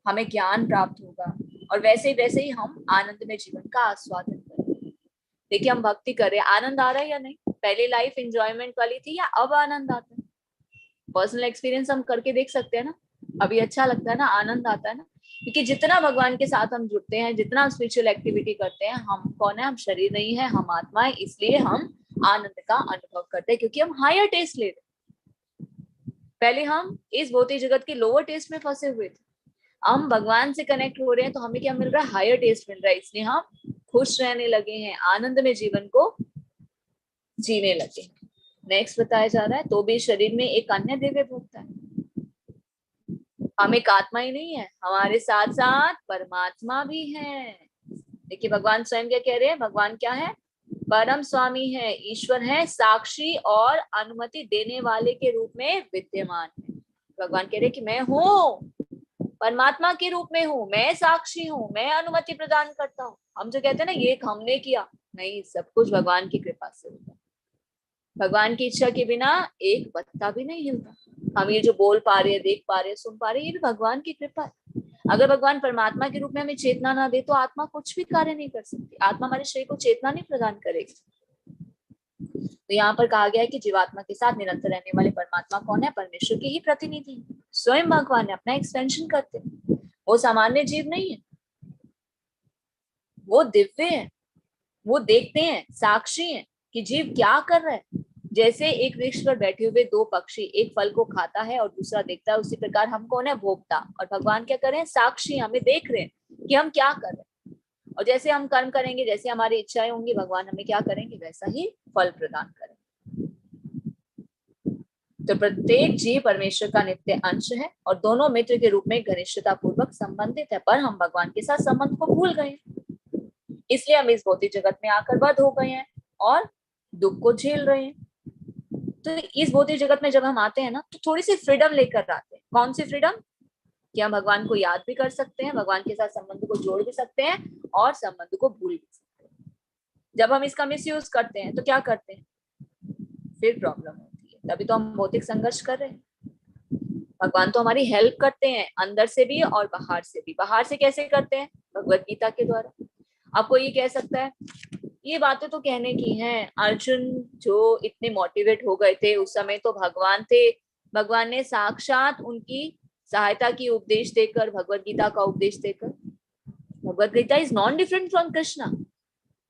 हमें ज्ञान प्राप्त होगा, और वैसे ही हम आनंद में जीवन का आस्वादन करेंगे। देखिए, हम भक्ति कर रहे हैं, आनंद आ रहा है या नहीं? पहले लाइफ एंजॉयमेंट वाली थी, या अब आनंद आता है? पर्सनल एक्सपीरियंस हम करके देख सकते हैं ना, अभी अच्छा लगता है ना, आनंद आता है ना। क्योंकि जितना भगवान के साथ हम जुड़ते हैं, जितना हम स्पिरिचुअल एक्टिविटी करते हैं, हम कौन है, हम शरीर नहीं है, हम आत्मा है। इसलिए हम आनंद का अनुभव करते हैं, क्योंकि हम हायर टेस्ट ले रहे हैं। पहले हम इस भौतिक जगत के लोअर टेस्ट में फंसे हुए थे, हम भगवान से कनेक्ट हो रहे हैं, तो हमें क्या मिल रहा है, हायर टेस्ट मिल रहा है। इसलिए हम खुश रहने लगे हैं, आनंद में जीवन को जीने लगे हैं। नेक्स्ट बताया जा रहा है, तो भी शरीर में एक अन्य दिव्य भोक्ता है। हम एक आत्मा ही नहीं है, हमारे साथ साथ परमात्मा भी है। देखिए, भगवान स्वयं क्या कह रहे हैं, भगवान क्या है, परम स्वामी है, ईश्वर है, साक्षी और अनुमति देने वाले के रूप में विद्यमान है। भगवान कह रहे हैं कि मैं हूँ, परमात्मा के रूप में हूँ, मैं साक्षी हूँ, मैं अनुमति प्रदान करता हूँ। हम जो कहते हैं ना, ये हमने किया, नहीं, सब कुछ भगवान की कृपा से होता है। भगवान की इच्छा के बिना एक पत्ता भी नहीं हिलता। हम ये जो बोल पा रहे हैं, देख पा रहे हैं, सुन पा रहे हैं, ये भी भगवान की कृपा है। अगर भगवान परमात्मा के रूप में हमें चेतना ना दे, तो आत्मा कुछ भी कार्य नहीं कर सकती। आत्मा हमारे शरीर को चेतना नहीं प्रदान करेगी। तो यहाँ पर कहा गया है कि जीवात्मा के साथ निरंतर रहने वाले परमात्मा कौन है, परमेश्वर की ही प्रतिनिधि, स्वयं भगवान है, अपना एक्सटेंशन करते हैं। वो सामान्य जीव नहीं है, वो दिव्य है, वो देखते हैं, साक्षी हैं कि जीव क्या कर रहा है। जैसे एक वृक्ष पर बैठे हुए दो पक्षी एक फल को खाता है और दूसरा देखता है, उसी प्रकार हम कौन है, भोक्ता, और भगवान क्या कर रहे हैं, साक्षी, हमें देख रहे हैं कि हम क्या कर रहे हैं। और जैसे हम कर्म करेंगे, जैसे हमारी इच्छाएं होंगी, भगवान हमें क्या करेंगे, वैसा ही फल प्रदान करेंगे। तो प्रत्येक जीव परमेश्वर का नित्य अंश है और दोनों मित्र के रूप में घनिष्ठता पूर्वक संबंधित है, पर हम भगवान के साथ संबंध को भूल गए, इसलिए हम इस भौतिक जगत में आकर बद्ध हो गए हैं और दुख को झेल रहे हैं। तो इस भौतिक जगत में जब हम आते हैं ना, तो थोड़ी सी फ्रीडम लेकर आते हैं। कौन सी फ्रीडम, कि हम भगवान को याद भी कर सकते हैं, भगवान के साथ संबंध को जोड़ भी सकते हैं और संबंध को भूल भी सकते हैं। जब हम इसका मिसयूज करते हैं, तो क्या करते हैं, फिर प्रॉब्लम होती है। तभी तो हम भौतिक संघर्ष कर रहे हैं। भगवान तो हमारी हेल्प करते हैं, अंदर से भी और बाहर से भी। बाहर से कैसे करते हैं, भगवत गीता के द्वारा। आपको ये कह सकता है, ये बातें तो कहने की हैं, अर्जुन जो इतने मोटिवेट हो गए थे, उस समय तो भगवान थे, भगवान ने साक्षात उनकी सहायता की, उपदेश देकर, भगवत गीता का उपदेश देकर। Bhagavad Gita is non different from Krishna,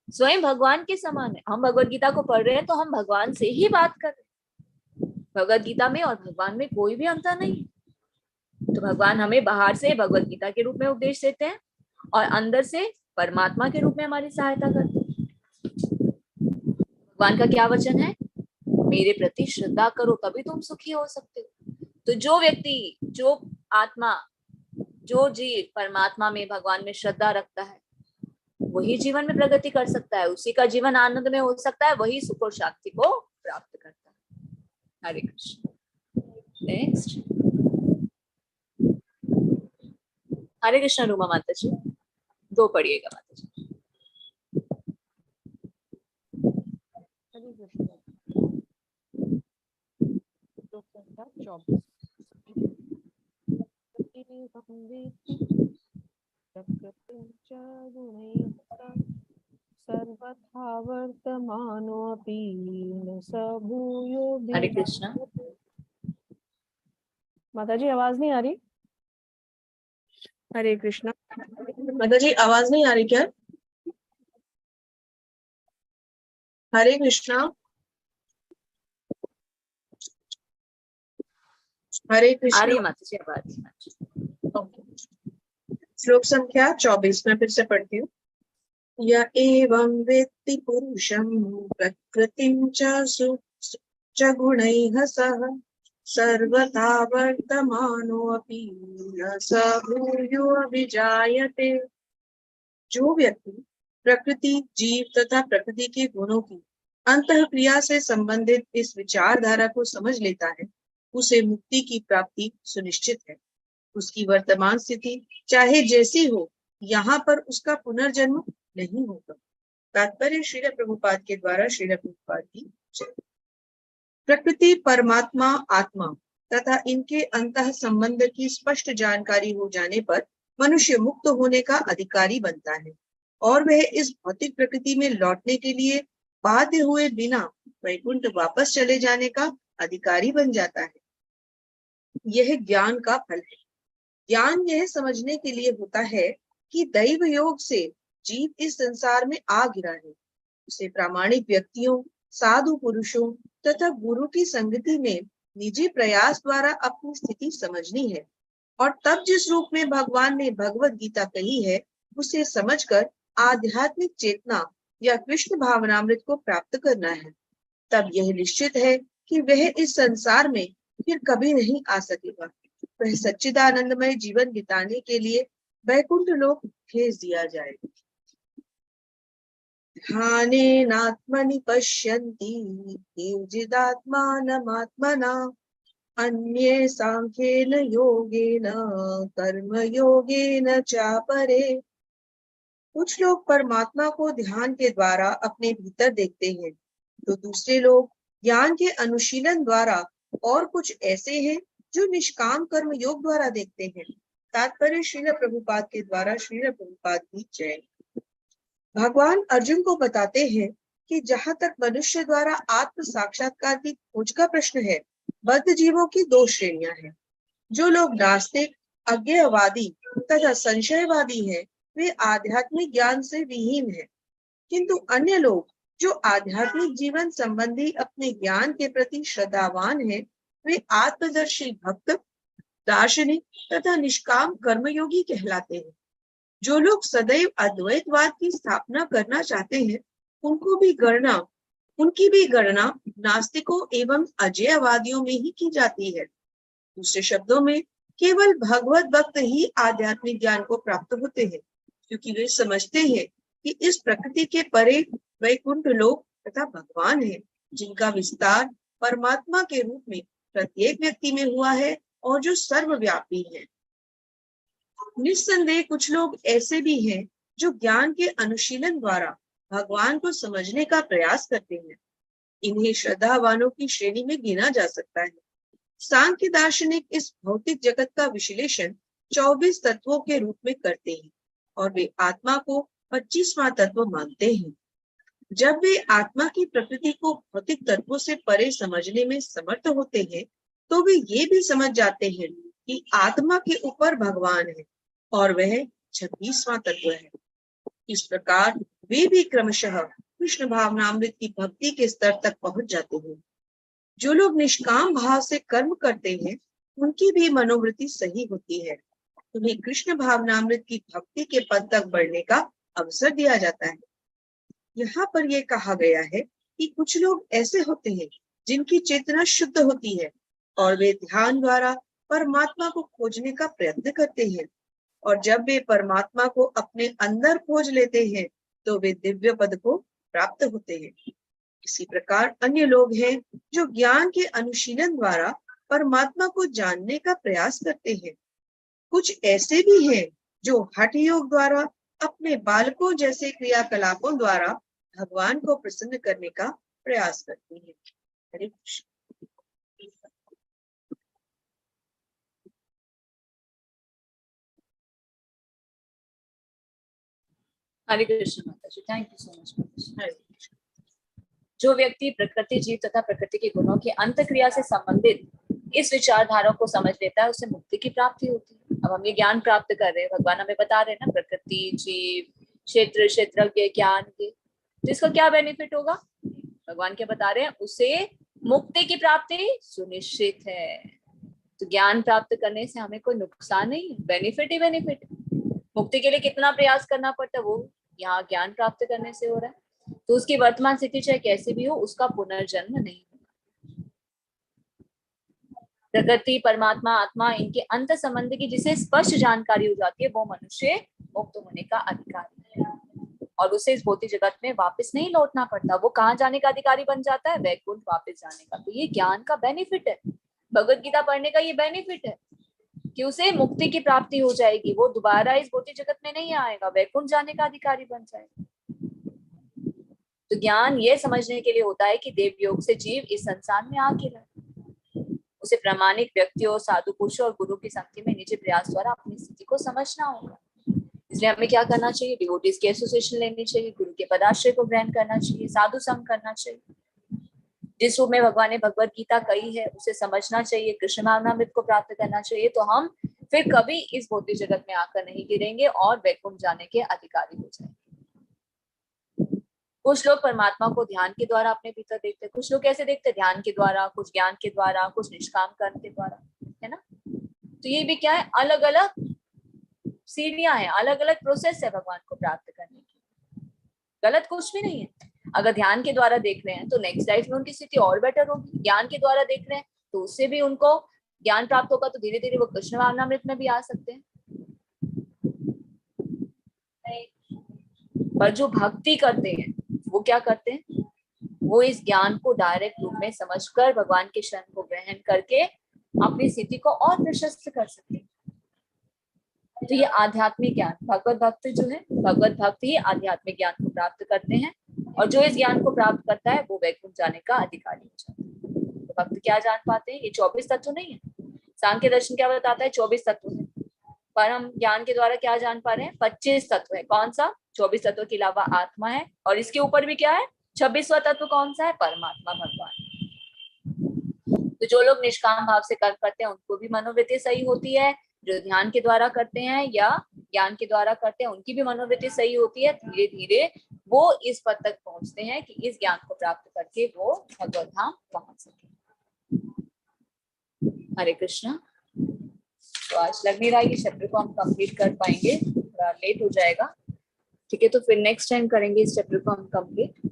स्वयं भगवान के समान है। हम भगवत गीता को पढ़ रहे हैं, तो हम भगवान से ही बात कर रहे हैं। भगवत गीता में और भगवान में कोई भी अंतर नहीं। तो भगवान हमें बाहर से भगवत गीता के रूप में उपदेश देते हैं और अंदर से परमात्मा के रूप में हमारी सहायता करते हैं। भगवान का क्या वचन है, मेरे प्रति श्रद्धा करो तभी तुम सुखी हो सकते हो। तो जो व्यक्ति, जो आत्मा, जो जीव परमात्मा में, भगवान में श्रद्धा रखता है, वही जीवन में प्रगति कर सकता है, उसी का जीवन आनंद में हो सकता है, वही सुख और शांति को प्राप्त करता है। हरे कृष्ण। नेक्स्ट, हरे कृष्ण। रूमा माता जी, 2 पढ़िएगा माता जी। सर्वथा वर्तमानोऽपि न स भूयो हरे कृष्णा। माता जी आवाज नहीं आ रही? हरे कृष्णा। माता जी आवाज नहीं आ रही क्या? हरे कृष्णा। हरे आ रही कृष्णा। है माता जी आवाज। ओके। श्लोक संख्या 24 में फिर से पढ़ती हूँ। य एवं वेत्ति पुरुषं प्रकृतिं च गुणैः सह सर्वथा वर्तमानोऽपि न स भूयोऽभिजायते। जो व्यक्ति प्रकृति, जीव तथा प्रकृति के गुणों की अंतःक्रिया से संबंधित इस विचारधारा को समझ लेता है, उसे मुक्ति की प्राप्ति सुनिश्चित है। उसकी वर्तमान स्थिति चाहे जैसी हो, यहाँ पर उसका पुनर्जन्म नहीं होगा। तात्पर्य श्रील प्रभुपाद के द्वारा श्रील प्रभुपाद की जय। प्रकृति, परमात्मा, आत्मा तथा इनके अंतः संबंध की स्पष्ट जानकारी हो जाने पर मनुष्य मुक्त होने का अधिकारी बनता है और वह इस भौतिक प्रकृति में लौटने के लिए बाध्य हुए बिना वैकुंठ वापस चले जाने का अधिकारी बन जाता है। यह ज्ञान का फल है। ज्ञान यह समझने के लिए होता है कि दैव योग से जीव इस संसार में आ गिरा है। उसे प्रामाणिक व्यक्तियों, साधु पुरुषों तथा गुरु की संगति में निजी प्रयास द्वारा अपनी स्थिति समझनी है और तब जिस रूप में भगवान ने भगवत गीता कही है, उसे समझकर आध्यात्मिक चेतना या कृष्ण भावनामृत को प्राप्त करना है। तब यह निश्चित है कि वह इस संसार में फिर कभी नहीं आ सकेगा। वह सच्चिदानंदमय जीवन बिताने के लिए वैकुंठ लोक भेज दिया जाएगा। ध्यानेनात्मनि पश्यन्ति केचिदात्मानमात्मना अन्ये सांख्येन योगेन कर्म योगेन चापरे। कुछ लोग परमात्मा को ध्यान के द्वारा अपने भीतर देखते हैं, तो दूसरे लोग ज्ञान के अनुशीलन द्वारा और कुछ ऐसे हैं जो निष्काम कर्म योग द्वारा देखते हैं। तात्पर्य श्रील प्रभुपाद के द्वारा श्रील प्रभुपाद की जय। भगवान अर्जुन को बताते हैं कि जहां तक मनुष्य द्वारा आत्म साक्षात्कार की खोज का प्रश्न है, बद्ध जीवों की दो श्रेणियां हैं। जो लोग नास्तिक, अज्ञेयवादी तथा संशयवादी हैं, वे आध्यात्मिक ज्ञान से विहीन हैं। किंतु अन्य लोग जो आध्यात्मिक जीवन संबंधी अपने ज्ञान के प्रति श्रद्धावान हैं, वे आत्मदर्शी भक्त, दार्शनिक तथा निष्काम कर्मयोगी कहलाते हैं। जो लोग सदैव अद्वैतवाद की स्थापना करना चाहते हैं, उनकी भी गणना नास्तिकों एवं अजैयवादियों में ही की जाती है। दूसरे शब्दों में केवल भगवत भक्त ही आध्यात्मिक ज्ञान को प्राप्त होते हैं, क्योंकि वे समझते हैं कि इस प्रकृति के परे वैकुंठ लोक तथा भगवान है, जिनका विस्तार परमात्मा के रूप में प्रत्येक व्यक्ति में हुआ है और जो सर्वव्यापी है। निस्संदेह कुछ लोग ऐसे भी हैं जो ज्ञान के अनुशीलन द्वारा भगवान को समझने का प्रयास करते हैं। इन्हें श्रद्धावानों की श्रेणी में गिना जा सकता है। सांख्य दार्शनिक इस भौतिक जगत का विश्लेषण 24 तत्वों के रूप में करते हैं और वे आत्मा को 25वां तत्व मानते हैं। जब वे आत्मा की प्रकृति को भौतिक तत्वों से परे समझने में समर्थ होते हैं, तो वे ये भी समझ जाते हैं कि आत्मा के ऊपर भगवान है और वह 26वां तत्व है। इस प्रकार वे भी क्रमशः कृष्ण भावनामृत की भक्ति के स्तर तक पहुंच जाते हैं। जो लोग निष्काम भाव से कर्म करते हैं, उनकी भी मनोवृत्ति सही होती है। उन्हें कृष्ण भावनामृत की भक्ति के पद तक बढ़ने का अवसर दिया जाता है। यहाँ पर यह कहा गया है कि कुछ लोग ऐसे होते हैं जिनकी चेतना शुद्ध होती है और वे ध्यान द्वारा परमात्मा को खोजने का प्रयत्न करते हैं, और जब वे परमात्मा को अपने अंदर खोज लेते हैं तो वे दिव्य पद को प्राप्त होते हैं। इसी प्रकार अन्य लोग हैं जो ज्ञान के अनुशीलन द्वारा परमात्मा को जानने का प्रयास करते हैं। कुछ ऐसे भी हैं जो हठ योग द्वारा अपने बालकों जैसे क्रियाकलापों द्वारा भगवान को प्रसन्न करने का प्रयास करते हैं। हरे कृष्ण। हरे कृष्ण माता जी, थैंक यू सो मच। जो व्यक्ति प्रकृति, जीव तथा प्रकृति के गुणों की अंतक्रिया से संबंधित इस विचारधारा को समझ लेता है, उसे मुक्ति की प्राप्ति होती है। अब हम ये ज्ञान प्राप्त कर रहे हैं, भगवान हमें बता रहे हैं ना, प्रकृति, जीव, क्षेत्र, क्षेत्रज्ञ, ज्ञान के, तो इसका क्या बेनिफिट होगा? भगवान क्या बता रहे हैं? उसे मुक्ति की प्राप्ति सुनिश्चित है। तो ज्ञान प्राप्त करने से हमें कोई नुकसान नहीं है, बेनिफिट ही बेनिफिट। मुक्ति के लिए कितना प्रयास करना पड़ता है, वो यहाँ ज्ञान प्राप्त करने से हो रहा है। तो उसकी वर्तमान स्थिति चाहे कैसी भी हो, उसका पुनर्जन्म नहीं होगा। प्रकृति, परमात्मा, आत्मा, इनके अंत संबंध की जिसे स्पष्ट जानकारी हो जाती है, वो मनुष्य मुक्त होने का अधिकारी है और उसे इस भौतिक जगत में वापस नहीं लौटना पड़ता। वो कहाँ जाने का अधिकारी बन जाता है? वैकुंठ वापस जाने का। तो ये ज्ञान का बेनिफिट है, भगवत गीता पढ़ने का ये बेनिफिट है कि उसे मुक्ति की प्राप्ति हो जाएगी, वो दोबारा इस भौतिक जगत में नहीं आएगा, वैकुंठ जाने का अधिकारी बन जाएगा। तो ज्ञान ये समझने के लिए होता है कि देव योग से जीव इस संसार में आके रहे, उसे प्रामाणिक व्यक्तियों, साधु पुरुषों और गुरु की संगति में निजी प्रयास द्वारा अपनी स्थिति को समझना होगा। इसलिए हमें क्या करना चाहिए? डिवोटीज की एसोसिएशन लेनी चाहिए, गुरु के पदाश्रय को ग्रहण करना चाहिए, साधु संग करना चाहिए। जिस रूप में भगवान ने भगवत गीता कही है उसे समझना चाहिए, कृष्ण भावनामृत को प्राप्त करना चाहिए, तो हम फिर कभी इस भौतिक जगत में आकर नहीं गिरेंगे और वैकुंठ जाने के अधिकारी हो जाएंगे। कुछ लोग परमात्मा को ध्यान के द्वारा अपने भीतर देखते हैं, कुछ लोग कैसे देखते हैं? ध्यान के द्वारा, कुछ ज्ञान के द्वारा, कुछ निष्काम कर्म के द्वारा, है ना। तो ये भी क्या है? अलग अलग सीढ़ियां हैं, अलग अलग प्रोसेस है भगवान को प्राप्त करने की। गलत कुछ भी नहीं है। अगर ध्यान के द्वारा देख रहे हैं तो नेक्स्ट लाइफ में उनकी स्थिति और बेटर होगी। ज्ञान के द्वारा देख रहे हैं तो उससे भी उनको ज्ञान प्राप्त होगा, तो धीरे धीरे वो कृष्ण भावनामृत में भी आ सकते हैं। पर जो भक्ति करते हैं वो क्या करते हैं? वो इस ज्ञान को डायरेक्ट रूप में समझकर भगवान के शरण को ग्रहण करके अपनी स्थिति को और प्रशस्त कर सकते हैं। तो ये आध्यात्मिक ज्ञान, भगवत भक्त जो है, भगवत भक्त ही आध्यात्मिक ज्ञान को प्राप्त करते हैं और जो इस ज्ञान को प्राप्त करता है वो वैकुंठ जाने का अधिकारी हो जाता है। तो भक्त क्या जान पाते हैं? ये 24 तत्व नहीं है। सांख्य दर्शन क्या बताता है? 24 तत्व है, पर हम ज्ञान के द्वारा क्या जान पा रहे हैं? 25 तत्व है। कौन सा? 24 तत्व के अलावा आत्मा है, और इसके ऊपर भी क्या है? 26वां तत्व कौन सा है? परमात्मा, भगवान। तो जो लोग निष्काम भाव से कर्म करते हैं उनको भी मनोवृत्ति सही होती है, जो ध्यान के द्वारा करते हैं या ज्ञान के द्वारा करते हैं उनकी भी मनोवृत्ति सही होती है। धीरे धीरे वो इस पद तक पहुंचते हैं कि इस ज्ञान को प्राप्त करके वो भगवत धाम पहुंच सके। हरे कृष्णा। तो आज लग नहीं रहा है कि चैप्टर को हम कंप्लीट कर पाएंगे, थोड़ा लेट हो जाएगा, ठीक है। तो फिर नेक्स्ट टाइम करेंगे इस चैप्टर को हम कंप्लीट।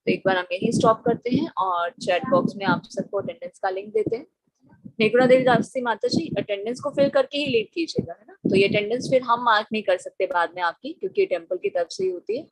तो एक बार हम यही स्टॉप करते हैं और चैट बॉक्स में आप सबको अटेंडेंस का लिंक देते हैं। मेघना देवी दासी माता जी, अटेंडेंस को फिल करके ही लीड कीजिएगा, है ना। तो ये अटेंडेंस फिर हम मार्क नहीं कर सकते बाद में आपकी, क्योंकि टेम्पल की तरफ से ही होती है।